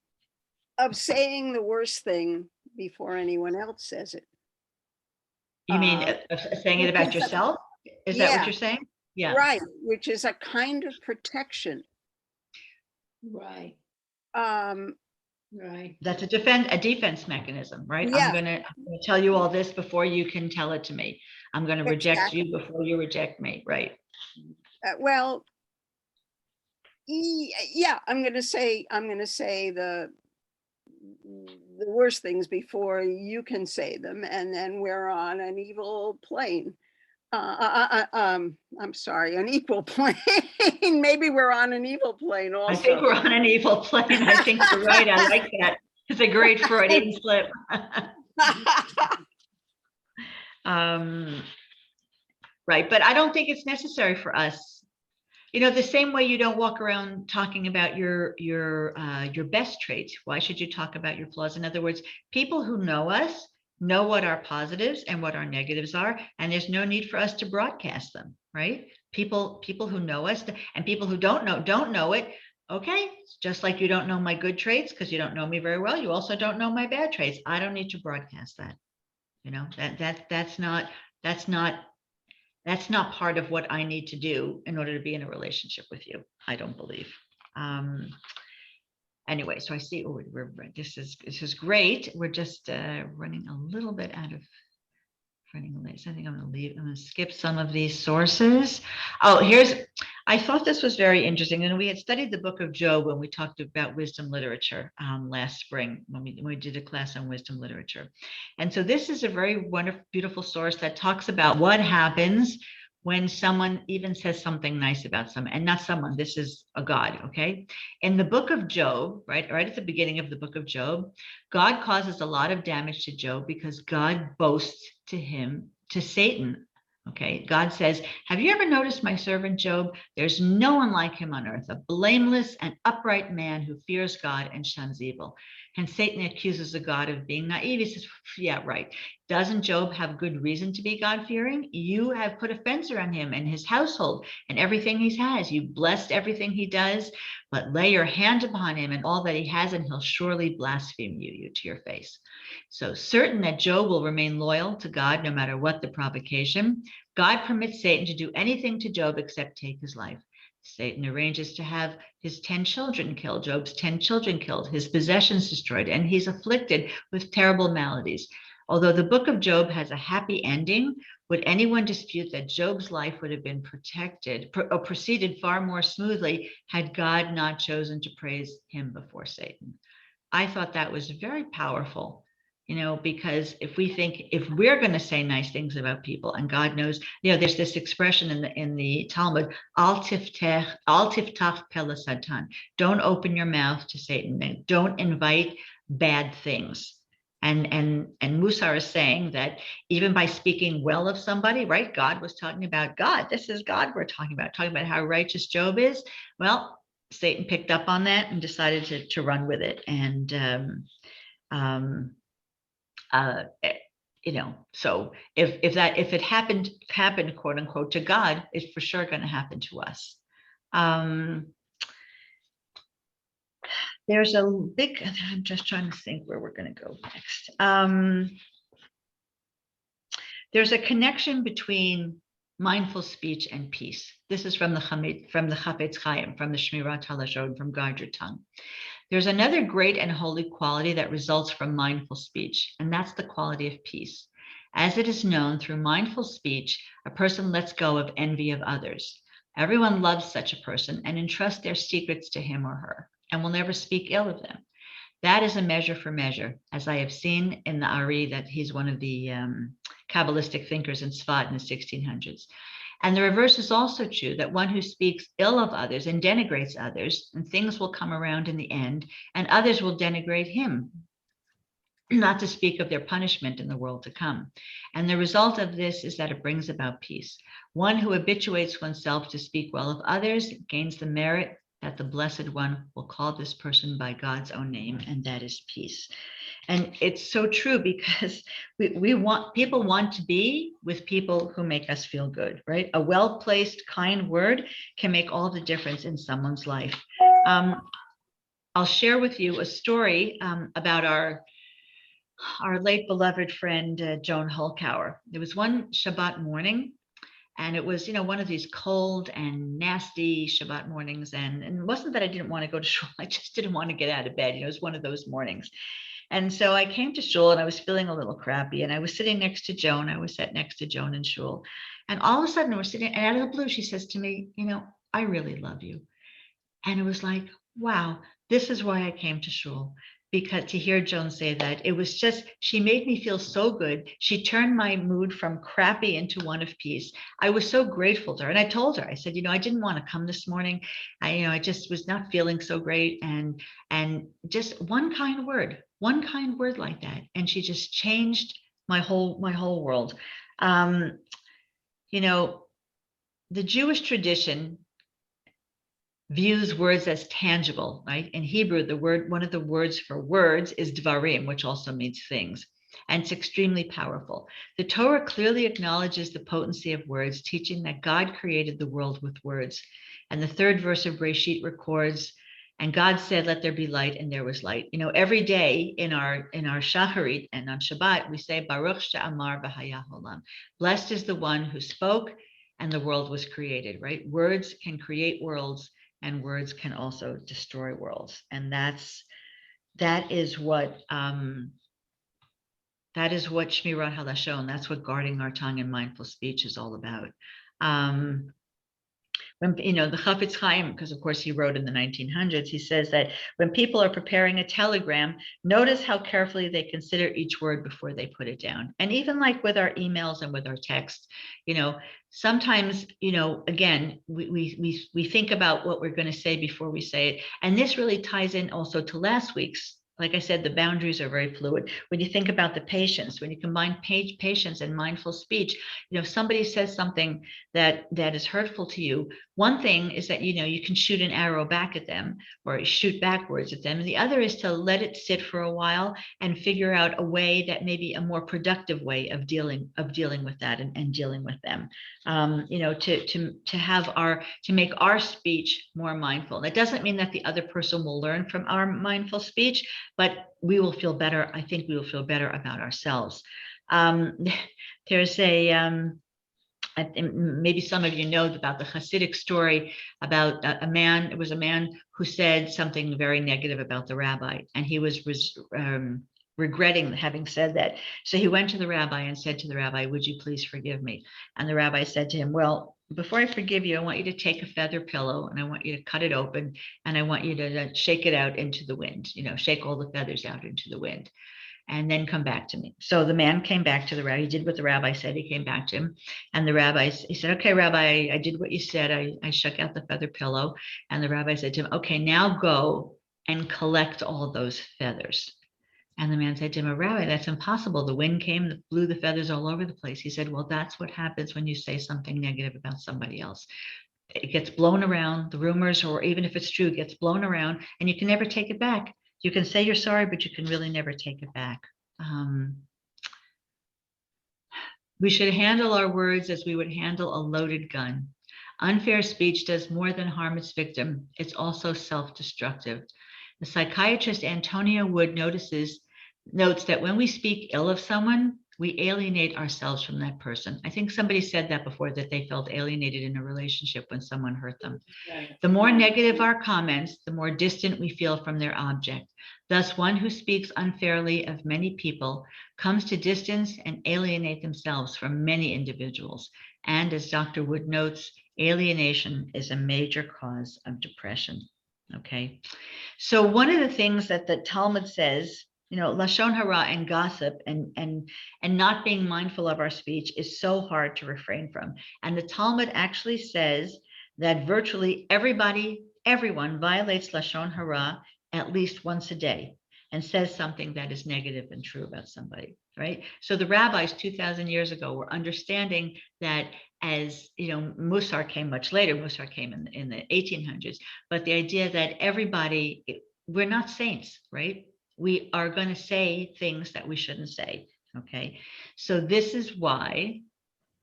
of saying the worst thing before anyone else says it.
You mean saying it about yourself? Is that what you're saying? Yeah.
Right, which is a kind of protection.
Right.
Right.
That's a defense mechanism, right?
Yeah.
I'm gonna tell you all this before you can tell it to me. I'm gonna reject you before you reject me, right?
Well, yeah, I'm gonna say the worst things before you can say them, and then we're on an evil plane. I'm sorry, an equal plane. Maybe we're on an evil plane also.
I think we're on an evil plane. I think you're right. I like that. It's a great Freudian slip. Right, but I don't think it's necessary for us. The same way you don't walk around talking about your best traits. Why should you talk about your flaws? In other words, people who know us know what our positives and what our negatives are, and there's no need for us to broadcast them, right? People who know us, and people who don't know it, Okay, just like you don't know my good traits because you don't know me very well, you also don't know my bad traits. I don't need to broadcast that. You know, that's not part of what I need to do in order to be in a relationship with you. I don't believe. Anyway, so I see, oh, this is great. We're just running a little bit out of running late. So I think I'm going to skip some of these sources. Oh, I thought this was very interesting. And we had studied the book of Job when we talked about wisdom literature last spring, when we did a class on wisdom literature. And so this is a very wonderful, beautiful source that talks about what happens when someone even says something nice about someone, and not someone, this is a God, okay? In the book of Job, right at the beginning of the book of Job, God causes a lot of damage to Job because God boasts to Satan, okay? God says, have you ever noticed my servant Job? There's no one like him on earth, a blameless and upright man who fears God and shuns evil. And Satan accuses the God of being naive. He says, yeah, right. Doesn't Job have good reason to be God-fearing? You have put a fence around him and his household and everything he has. You blessed everything he does, but lay your hand upon him and all that he has, and he'll surely blaspheme you to your face. So certain that Job will remain loyal to God no matter what the provocation, God permits Satan to do anything to Job except take his life. Satan arranges to have his 10 children killed, Job's 10 children killed, his possessions destroyed, and he's afflicted with terrible maladies. Although the book of Job has a happy ending, would anyone dispute that Job's life would have been proceeded far more smoothly had God not chosen to praise him before Satan? I thought that was very powerful, you know, because if we're going to say nice things about people, and God knows, you know, there's this expression in the Talmud, al tiftach pele satan, don't open your mouth to Satan, don't invite bad things. And Mussar is saying that even by speaking well of somebody, right? God was talking about God. This is God we're talking about how righteous Job is. Well, Satan picked up on that and decided to run with it. And you know, so if it happened quote unquote to God, it's for sure going to happen to us. There's a big, I'm just trying to think where we're going to go next. There's a connection between mindful speech and peace. This is from the Khafiz Khayyam, from the Shmirat HaLashon, from Guard Your Tongue. There's another great and holy quality that results from mindful speech, and that's the quality of peace. As it is known, through mindful speech, a person lets go of envy of others. Everyone loves such a person and entrusts their secrets to him or her, and will never speak ill of them. That is a measure for measure, as I have seen in the Ari, that he's one of the Kabbalistic thinkers in Sfat in the 1600s. And the reverse is also true, that one who speaks ill of others and denigrates others, and things will come around in the end, and others will denigrate him, not to speak of their punishment in the world to come. And the result of this is that it brings about peace. One who habituates oneself to speak well of others gains the merit that the Blessed One will call this person by God's own name, and that is peace. And it's so true, because people want to be with people who make us feel good, right? A well-placed, kind word can make all the difference in someone's life. I'll share with you a story about our late beloved friend, Joan Holkauer. There was one Shabbat morning, and it was, you know, one of these cold and nasty Shabbat mornings. And it wasn't that I didn't want to go to shul, I just didn't want to get out of bed. You know, it was one of those mornings. And so I came to shul and I was feeling a little crappy, and I was sitting next to Joan. I was sat next to Joan in shul. And all of a sudden we're sitting, and out of the blue, she says to me, you know, I really love you. And it was like, wow, this is why I came to shul. Because to hear Joan say that, it was just, she made me feel so good. She turned my mood from crappy into one of peace. I was so grateful to her. And I told her, I said, you know, I didn't want to come this morning. I just was not feeling so great. And just one kind word like that. And she just changed my whole world. You know, the Jewish tradition views words as tangible, right? In Hebrew, one of the words for words is dvarim, which also means things, and it's extremely powerful. The Torah clearly acknowledges the potency of words, teaching that God created the world with words. And the third verse of Breshit records And God said, let there be light, and there was light. You know, every day in our Shacharit and on Shabbat, we say, Baruch she'amar v'haya olam. Blessed is the one who spoke and the world was created, right? Words can create worlds, and words can also destroy worlds. And that is what Shmirat HaLashon, that's what guarding our tongue and mindful speech is all about. When, you know, the Khafiz Khayyam, because of course he wrote in the 1900s, he says that when people are preparing a telegram, notice how carefully they consider each word before they put it down. And even like with our emails and with our texts, you know, sometimes, you know, again, we think about what we're going to say before we say it. And this really ties in also to last week's. Like I said, the boundaries are very fluid. When you think about the patience, when you combine patience and mindful speech, you know, if somebody says something that is hurtful to you, one thing is that, you know, you can shoot an arrow back at them or shoot backwards at them. And the other is to let it sit for a while and figure out a way that maybe a more productive way of dealing with that and dealing with them. You know, to make our speech more mindful. That doesn't mean that the other person will learn from our mindful speech, but we will feel better. I think we will feel better about ourselves. There's maybe some of you know about the Hasidic story about a man. It was a man who said something very negative about the rabbi, and he was regretting having said that. So he went to the rabbi and said to the rabbi, "Would you please forgive me?" And the rabbi said to him, "Well, before I forgive you, I want you to take a feather pillow and I want you to cut it open and I want you to shake it out into the wind, you know, shake all the feathers out into the wind and then come back to me." So the man came back to the rabbi. He did what the rabbi said. He came back to him and the rabbi, he said, "Okay, rabbi, I did what you said. I shook out the feather pillow." And the rabbi said to him, "Okay, now go and collect all those feathers." And the man said to him, "Oh, rabbi, that's impossible. The wind came, blew the feathers all over the place." He said, "Well, that's what happens when you say something negative about somebody else. It gets blown around, the rumors, or even if it's true, it gets blown around and you can never take it back. You can say you're sorry, but you can really never take it back." We should handle our words as we would handle a loaded gun. Unfair speech does more than harm its victim. It's also self-destructive. The psychiatrist Antonia Wood notes that when we speak ill of someone, we alienate ourselves from that person. I think somebody said that before, that they felt alienated in a relationship when someone hurt them. The more negative our comments, the more distant we feel from their object. Thus, one who speaks unfairly of many people comes to distance and alienate themselves from many individuals. And as Dr. Wood notes, alienation is a major cause of depression. Okay. So one of the things that the Talmud says, you know, Lashon Hara and gossip and not being mindful of our speech is so hard to refrain from. And the Talmud actually says that virtually everyone violates Lashon Hara at least once a day and says something that is negative and true about somebody, right? So the rabbis 2,000 years ago were understanding that, as you know, Mussar came much later. Mussar came in the 1800s, but the idea that everybody, we're not saints, right? We are going to say things that we shouldn't say. Okay, so this is why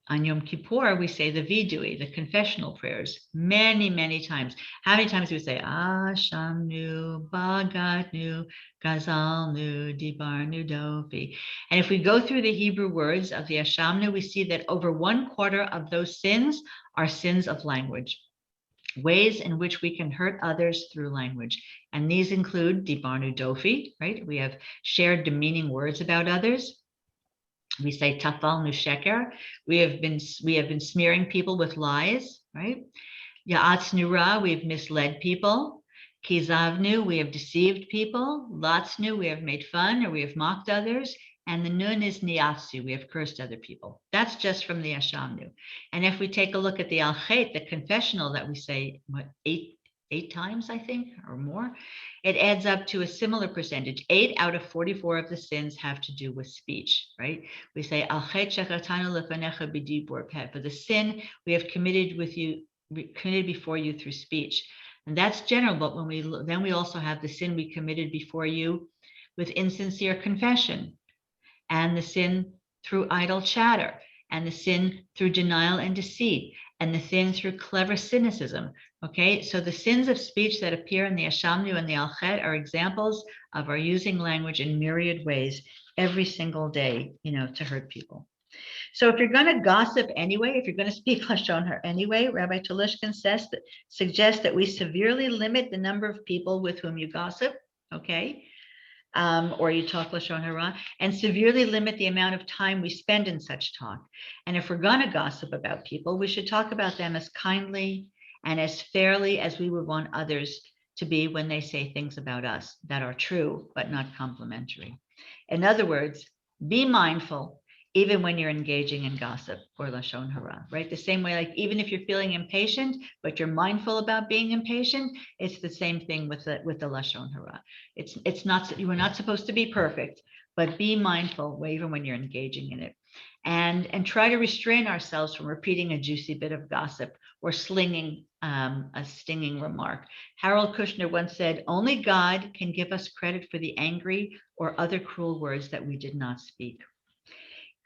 on Yom Kippur we say the vidui, the confessional prayers, many, many times. How many times do we say Ashamnu, Bagatnu, Gazalnu, Dibarnu, Dofi? And if we go through the Hebrew words of the Ashamnu, we see that over 1/4 of those sins are sins of language, ways in which we can hurt others through language. And these include Dibarnu Dofi, right? We have shared demeaning words about others. We say Tafal Nu Sheker. We have been smearing people with lies, right? Ya'atz Nura, we have misled people. Kizavnu, we have deceived people. Latznu, we have made fun or we have mocked others. And the Nun is Niatsu, we have cursed other people. That's just from the Ashamnu. And if we take a look at the Al-Chet, the confessional that we say, what, eight times, I think, or more, it adds up to a similar percentage. 8 out of 44 of the sins have to do with speech, right? We say, Al-Chet shechatanu lefanecha b'dibur peh, for the sin we have committed before you through speech. And that's general, but then we also have the sin we committed before you with insincere confession, and the sin through idle chatter, and the sin through denial and deceit, and the thin through clever cynicism. Okay, so the sins of speech that appear in the Ashamnu and the Alchet are examples of our using language in myriad ways every single day, to hurt people. So if you're going to gossip anyway, if you're going to speak Lashon Hara anyway, Rabbi Talishkin suggests that we severely limit the number of people with whom you gossip, okay? Or you talk Lashon Hara, and severely limit the amount of time we spend in such talk. And if we're going to gossip about people, we should talk about them as kindly and as fairly as we would want others to be when they say things about us that are true, but not complimentary. In other words, be mindful even when you're engaging in gossip or Lashon Hara, right? The same way, like even if you're feeling impatient, but you're mindful about being impatient, it's the same thing with the Lashon Hara. It's not, you are not supposed to be perfect, but be mindful even when you're engaging in it. And try to restrain ourselves from repeating a juicy bit of gossip or slinging a stinging remark. Harold Kushner once said, only God can give us credit for the angry or other cruel words that we did not speak.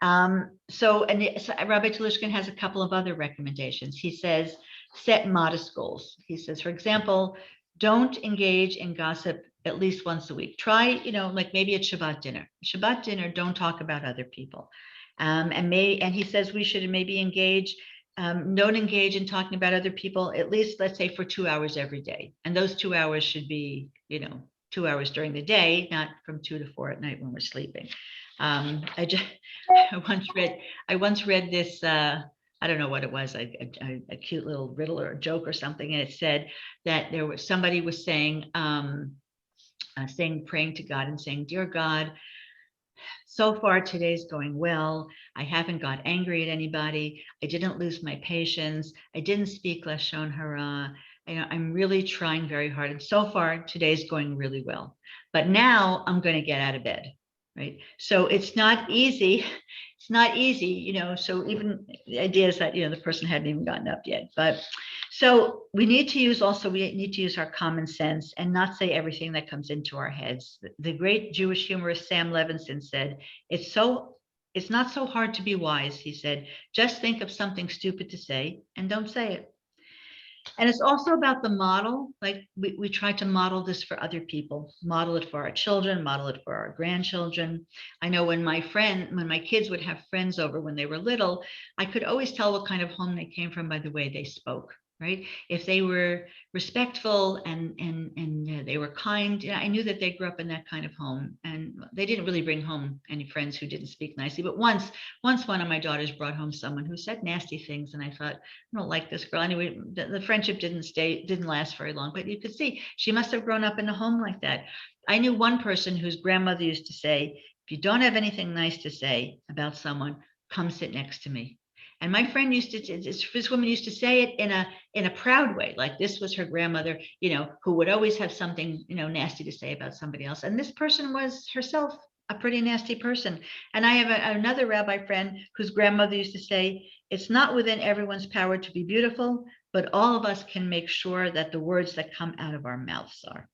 So Rabbi Talishkin has a couple of other recommendations. He says, set modest goals. He says, for example, don't engage in gossip at least once a week. Try, like maybe at Shabbat dinner. Shabbat dinner, don't talk about other people. And he says we should maybe don't engage in talking about other people, at least let's say for 2 hours every day. And those 2 hours should be, 2 hours during the day, not from 2 to 4 at night when we're sleeping. I once read this, I don't know what it was, a cute little riddle or a joke or something. And it said that somebody was saying, praying to God and saying, dear God, so far today's going well. I haven't got angry at anybody. I didn't lose my patience. I didn't speak Lashon Hara. I'm really trying very hard. And so far today's going really well. But now I'm going to get out of bed. Right. So it's not easy. It's not easy, so even the idea is that, the person hadn't even gotten up yet. But so we need to use our common sense and not say everything that comes into our heads. The great Jewish humorist Sam Levinson said, it's not so hard to be wise. He said, just think of something stupid to say and don't say it. And it's also about the model. Like we try to model this for other people, model it for our children, model it for our grandchildren. I know when my kids would have friends over when they were little, I could always tell what kind of home they came from by the way they spoke, right? If they were respectful and they were kind, I knew that they grew up in that kind of home. And they didn't really bring home any friends who didn't speak nicely. But once one of my daughters brought home someone who said nasty things, and I thought, I don't like this girl. Anyway, the friendship didn't last very long. But you could see she must have grown up in a home like that. I knew one person whose grandmother used to say, if you don't have anything nice to say about someone, come sit next to me. And my friend this woman used to say it in a proud way, like this was her grandmother, who would always have something, nasty to say about somebody else. And this person was herself a pretty nasty person. And I have another rabbi friend whose grandmother used to say, it's not within everyone's power to be beautiful, but all of us can make sure that the words that come out of our mouths are.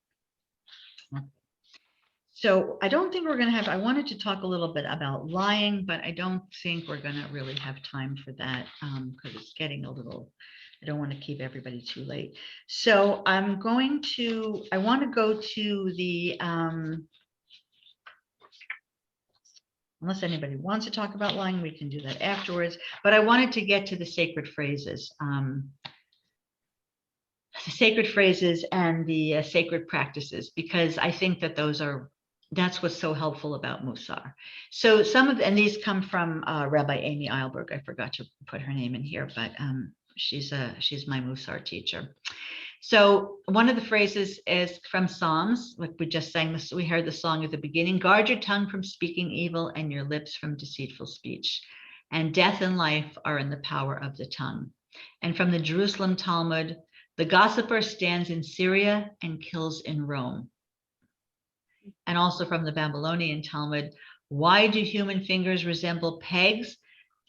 So I don't think we're going to I wanted to talk a little bit about lying, but I don't think we're going to really have time for that because it's getting I don't want to keep everybody too late. So I want to go to the, unless anybody wants to talk about lying, we can do that afterwards, but I wanted to get to the sacred phrases. The sacred phrases and the sacred practices, because I think that that's what's so helpful about Mussar. So and these come from Rabbi Amy Eilberg. I forgot to put her name in here, but she's my Mussar teacher. So one of the phrases is from Psalms, like we just sang this, we heard the song at the beginning, guard your tongue from speaking evil and your lips from deceitful speech. And death and life are in the power of the tongue. And from the Jerusalem Talmud, the gossiper stands in Syria and kills in Rome. And also from the Babylonian Talmud, why do human fingers resemble pegs,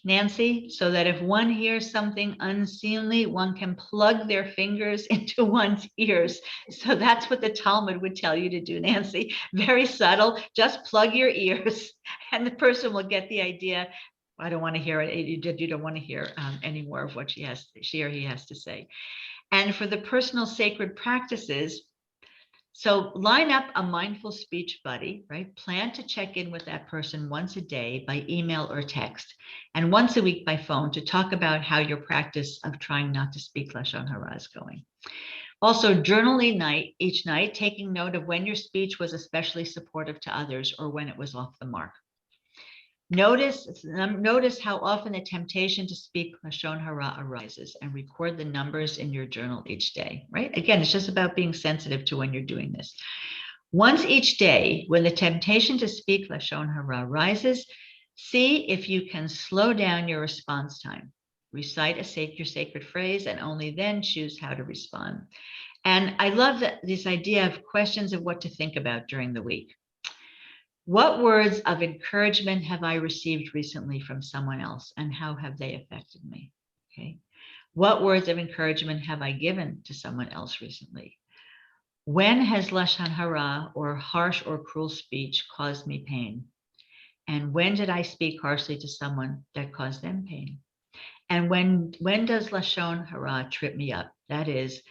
Nancy? So that if one hears something unseemly, one can plug their fingers into one's ears. So that's what the Talmud would tell you to do, Nancy. Very subtle, just plug your ears and the person will get the idea I don't want to hear it. You don't want to hear any more of what she or he has to say. And for the personal sacred practices, so line up a mindful speech buddy, right? Plan to check in with that person once a day by email or text, and once a week by phone to talk about how your practice of trying not to speak Lashon Hara is going. Also, journal each night, taking note of when your speech was especially supportive to others or when it was off the mark. Notice how often the temptation to speak Lashon Hara arises, and record the numbers in your journal each day, right? Again, it's just about being sensitive to when you're doing this. Once each day, when the temptation to speak Lashon Hara rises, see if you can slow down your response time. Recite your sacred phrase, and only then choose how to respond. And I love this idea of questions of what to think about during the week. What words of encouragement have I received recently from someone else, and how have they affected me? Okay. What words of encouragement have I given to someone else recently? When has Lashon Hara or harsh or cruel speech caused me pain? And when did I speak harshly to someone that caused them pain? And when does Lashon Hara trip me up? That is,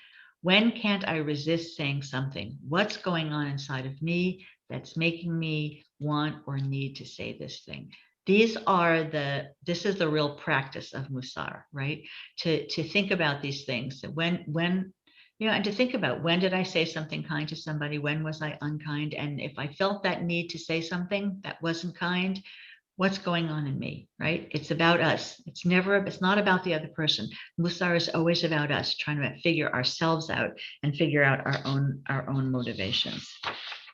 when can't I resist saying something? What's going on inside of me that's making me want or need to say this thing? This is the real practice of Mussar, right? To think about these things. When and to think about, when did I say something kind to somebody? When was I unkind? And if I felt that need to say something that wasn't kind, what's going on in me, right? It's about us. It's not about the other person. Mussar is always about us, trying to figure ourselves out and figure out our own motivations.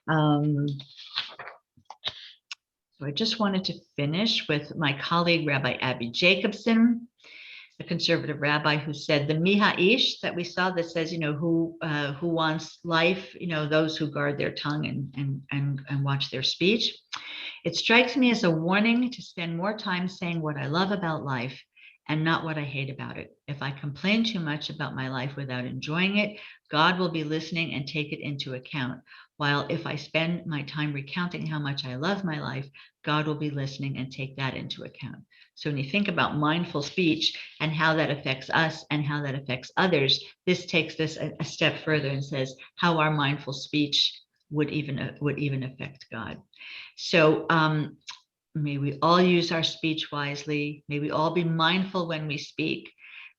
So I just wanted to finish with my colleague, Rabbi Abby Jacobson, a conservative rabbi, who said the Miha-ish that we saw that says, who wants life, those who guard their tongue and watch their speech. It strikes me as a warning to spend more time saying what I love about life and not what I hate about it. If I complain too much about my life without enjoying it, God will be listening and take it into account. While if I spend my time recounting how much I love my life, God will be listening and take that into account. So when you think about mindful speech and how that affects us and how that affects others, this takes this a step further and says how our mindful speech would even affect God. So may we all use our speech wisely. May we all be mindful when we speak.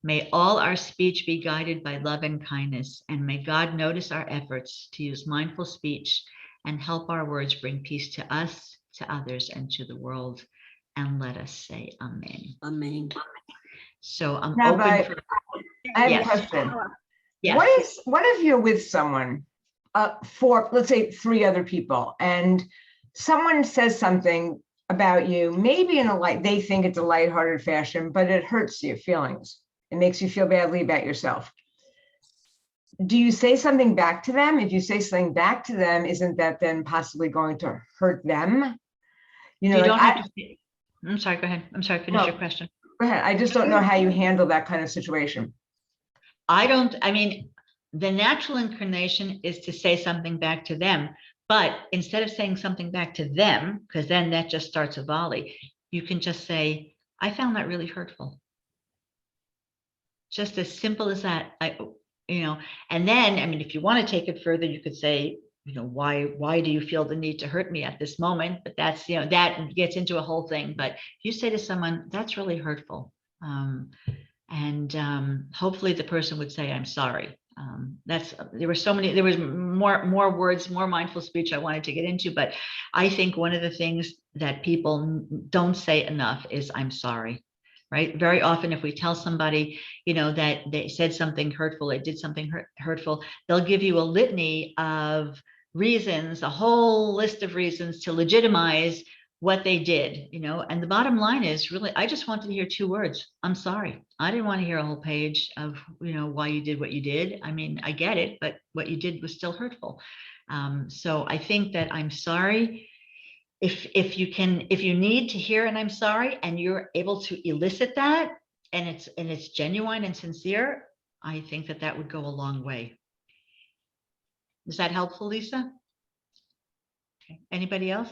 May all our speech be guided by love and kindness. And may God notice our efforts to use mindful speech and help our words bring peace to us, to others, and to the world. And let us say amen.
Amen.
So I'm
Rabbi,
open for.
I have
Yes.
a question.
Yes.
What if you're with someone, for, let's say, 3 other people, and someone says something about you, maybe they think it's a lighthearted fashion, but it hurts your feelings. It makes you feel badly about yourself. Do you say something back to them? If you say something back to them, isn't that then possibly going to hurt them?
You don't have to. I'm sorry, go ahead. I'm sorry, finish your question.
Go ahead. I just don't know how you handle that kind of situation.
The natural inclination is to say something back to them, but instead of saying something back to them, because then that just starts a volley, you can just say, I found that really hurtful. Just as simple as that. And then, if you want to take it further, you could say, why do you feel the need to hurt me at this moment? But that's, that gets into a whole thing. But you say to someone, that's really hurtful. Hopefully the person would say, I'm sorry. There was more words, more mindful speech I wanted to get into, but I think one of the things that people don't say enough is I'm sorry. Right? Very often, if we tell somebody, that they said something hurtful, they did something hurtful, they'll give you a litany of reasons, a whole list of reasons to legitimize what they did, and the bottom line is really, I just wanted to hear 2 words. I'm sorry. I didn't want to hear a whole page of, why you did what you did. I get it, but what you did was still hurtful. So I think that I'm sorry. If you need to hear an I'm sorry and you're able to elicit that and it's genuine and sincere, I think that would go a long way. Is that helpful, Lisa? Okay. Anybody else?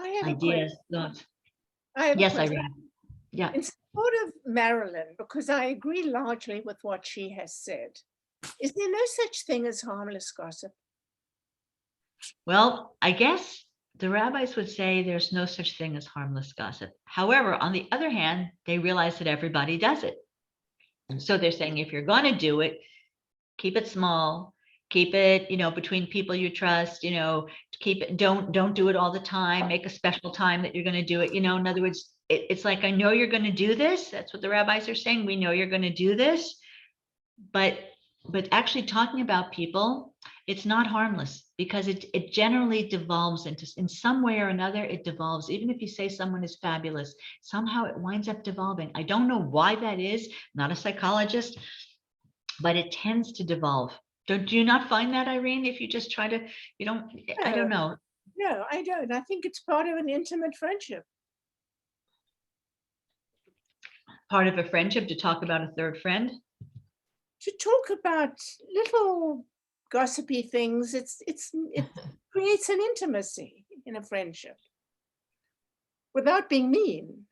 I have a
ideas,
question.
thoughts.
I have a
Yes,
question.
Irene. Yeah.
In support of Marilyn, because I agree largely with what she has said, is there no such thing as harmless gossip?
Well, I guess the rabbis would say there's no such thing as harmless gossip. However, on the other hand, they realize that everybody does it. And so they're saying if you're going to do it, keep it small, keep it, between people you trust, keep it, don't do it all the time, make a special time that you're going to do it. In other words, it's like, I know you're going to do this. That's what the rabbis are saying. We know you're going to do this, but actually talking about people, it's not harmless because it generally devolves into, in some way or another, it devolves. Even if you say someone is fabulous, somehow it winds up devolving. I don't know why that is, not a psychologist, but it tends to devolve. Do you not find that, Irene? If you just try to, I don't know.
No, I don't. I think it's part of an intimate friendship.
Part of a friendship to talk about a third friend?
To talk about little gossipy things, it creates an intimacy in a friendship without being mean.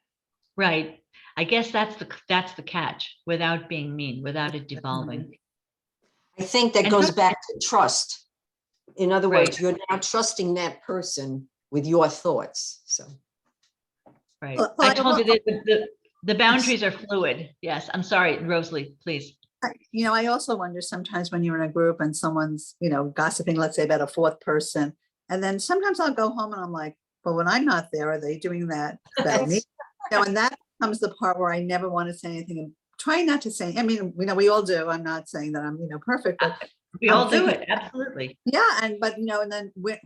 Right. I guess that's the catch, without being mean, without it devolving.
I think that goes back to trust. In other
Right.
words, you're now trusting that person with your thoughts, so.
Right.
Well,
I told you that the boundaries are fluid. Yes, I'm sorry, Rosalie, please.
I also wonder sometimes when you're in a group and someone's, gossiping, let's say about a fourth person, and then sometimes I'll go home and I'm like, well, when I'm not there, are they doing that about me? And that comes the part where I never want to say anything and try not to say, I mean, we all do. I'm not saying that I'm, perfect, but
We all do it, absolutely.
yeah. And then where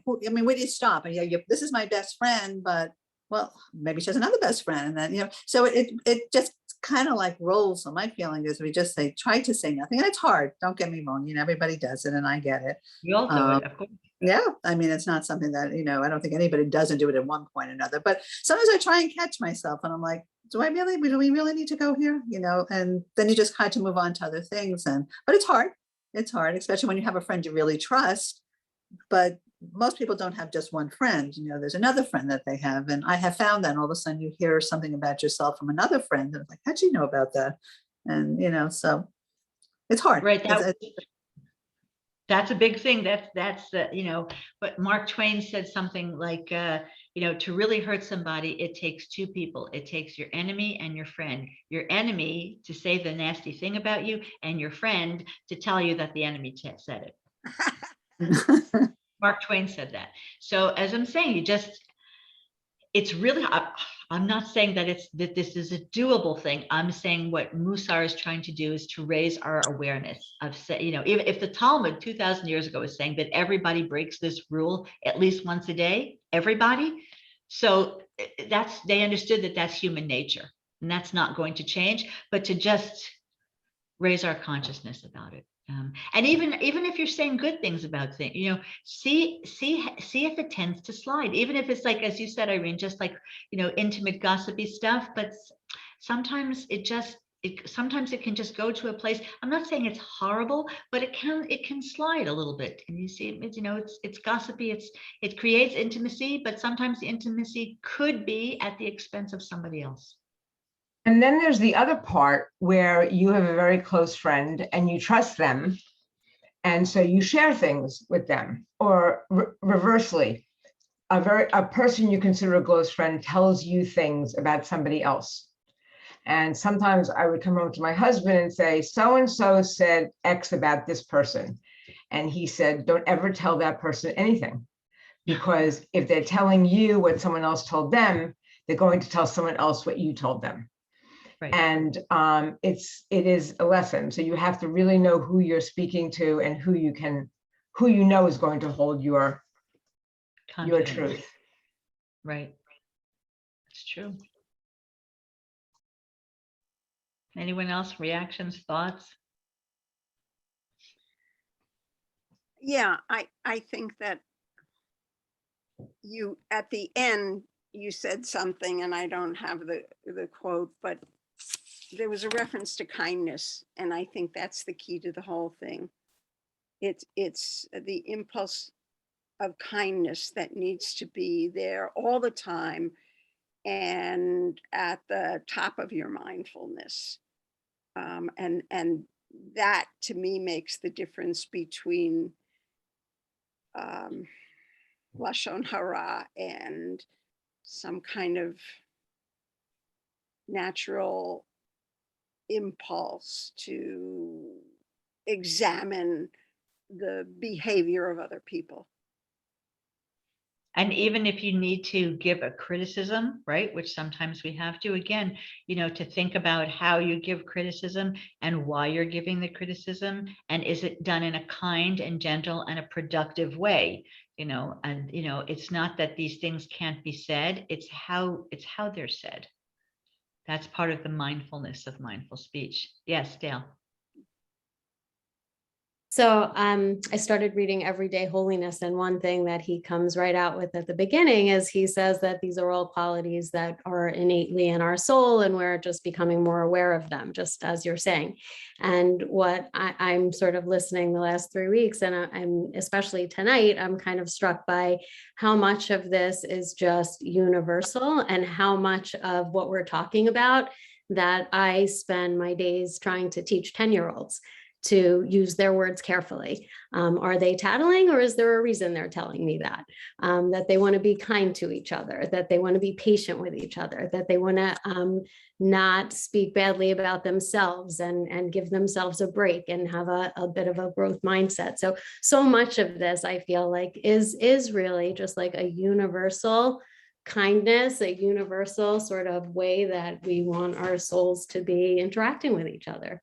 do you stop? And this is my best friend, but well, maybe she has another best friend. And then, so it just kind of like rolls. So my feeling is we just try to say nothing. And it's hard. Don't get me wrong. Everybody does it and I get it.
We all do it, of course.
Yeah. I mean, it's not something that, I don't think anybody doesn't do it at one point or another, but sometimes I try and catch myself and I'm like, do we really need to go here? And then you just kind of move on to other things. But it's hard. It's hard, especially when you have a friend you really trust, but most people don't have just one friend. There's another friend that they have. And I have found that and all of a sudden you hear something about yourself from another friend. And it's like, how'd you know about that? And, so it's hard.
Right. That's a big thing. That's but Mark Twain said something like, to really hurt somebody, it takes two people. It takes your enemy and your friend. Your enemy to say the nasty thing about you and your friend to tell you that the enemy said it. Mark Twain said that. So as I'm saying, it's really, I'm not saying that this is a doable thing. I'm saying what Mussar is trying to do is to raise our awareness of, if the Talmud 2000 years ago is saying that everybody breaks this rule at least once a day, everybody. So they understood that that's human nature and that's not going to change, but to just raise our consciousness about it. And even if you're saying good things about things, see if it tends to slide, even if it's like, as you said, Irene, just like, intimate gossipy stuff, but sometimes it can just go to a place. I'm not saying it's horrible, but it can slide a little bit. And you see, it's gossipy. It creates intimacy, but sometimes the intimacy could be at the expense of somebody else.
And then there's the other part where you have a very close friend and you trust them. And so you share things with them, or reversely, a person you consider a close friend tells you things about somebody else. And sometimes I would come home to my husband and say, so-and-so said X about this person. And he said, don't ever tell that person anything, because if they're telling you what someone else told them, they're going to tell someone else what you told them. Right. And it is a lesson. So you have to really know who you're speaking to and who you know is going to hold your truth.
Right. It's true. Anyone else? Reactions, thoughts?
Yeah, I think that you, at the end, you said something, and I don't have the quote, but there was a reference to kindness, and I think that's the key to the whole thing. It's the impulse of kindness that needs to be there all the time and at the top of your mindfulness. And that to me makes the difference between Lashon Hara and some kind of natural impulse to examine the behavior of other people.
And even if you need to give a criticism, right, which sometimes we have to, again, to think about how you give criticism and why you're giving the criticism, and is it done in a kind and gentle and a productive way, and it's not that these things can't be said, it's how they're said. That's part of the mindfulness of mindful speech. Yes, Dale.
So I started reading Everyday Holiness, and one thing that he comes right out with at the beginning is he says that these are all qualities that are innately in our soul, and we're just becoming more aware of them, just as you're saying. And what I'm sort of listening the last 3 weeks, and I'm especially tonight, I'm kind of struck by how much of this is just universal, and how much of what we're talking about that I spend my days trying to teach 10-year-olds to use their words carefully. Are they tattling, or is there a reason they're telling me that? That they want to be kind to each other, that they want to be patient with each other, that they want to not speak badly about themselves and give themselves a break and have a bit of a growth mindset. So much of this I feel like is really just like a universal kindness, a universal sort of way that we want our souls to be interacting with each other.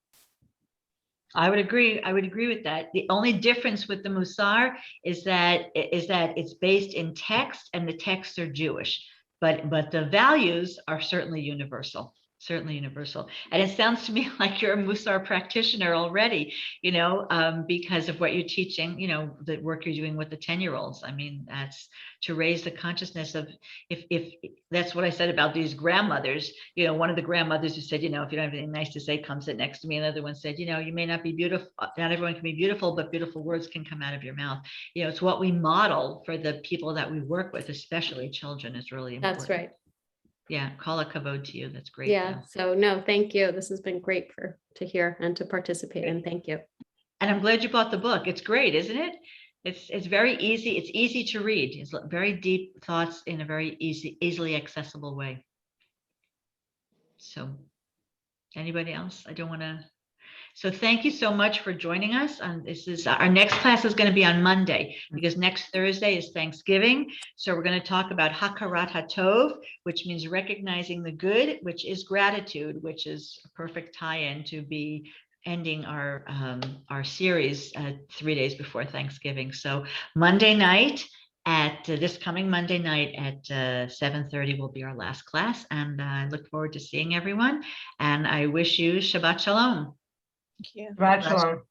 I would agree with that. The only difference with the Mussar is that it's based in text, and the texts are Jewish, but the values are certainly universal. And it sounds to me like you're a Mussar practitioner already, because of what you're teaching, the work you're doing with the 10-year-olds. I mean, that's to raise the consciousness of, if that's what I said about these grandmothers, one of the grandmothers who said, if you don't have anything nice to say, come sit next to me. Another one said, you may not be beautiful, not everyone can be beautiful, but beautiful words can come out of your mouth. It's what we model for the people that we work with, especially children, is really important.
That's right.
Yeah, call a kavod to you. That's great.
Yeah. So no, thank you. This has been great to hear and to participate in. Thank you.
And I'm glad you bought the book. It's great, isn't it? It's very easy. It's easy to read. It's very deep thoughts in a very easily accessible way. So anybody else? I don't want to. So thank you so much for joining us. This is our next class is going to be on Monday, because next Thursday is Thanksgiving. So we're going to talk about Hakarat HaTov, which means recognizing the good, which is gratitude, which is a perfect tie-in to be ending our series 3 days before Thanksgiving. So Monday night, this coming Monday night at 7:30 will be our last class, and I look forward to seeing everyone. And I wish you Shabbat Shalom.
Thank you.
Shabbat Shalom.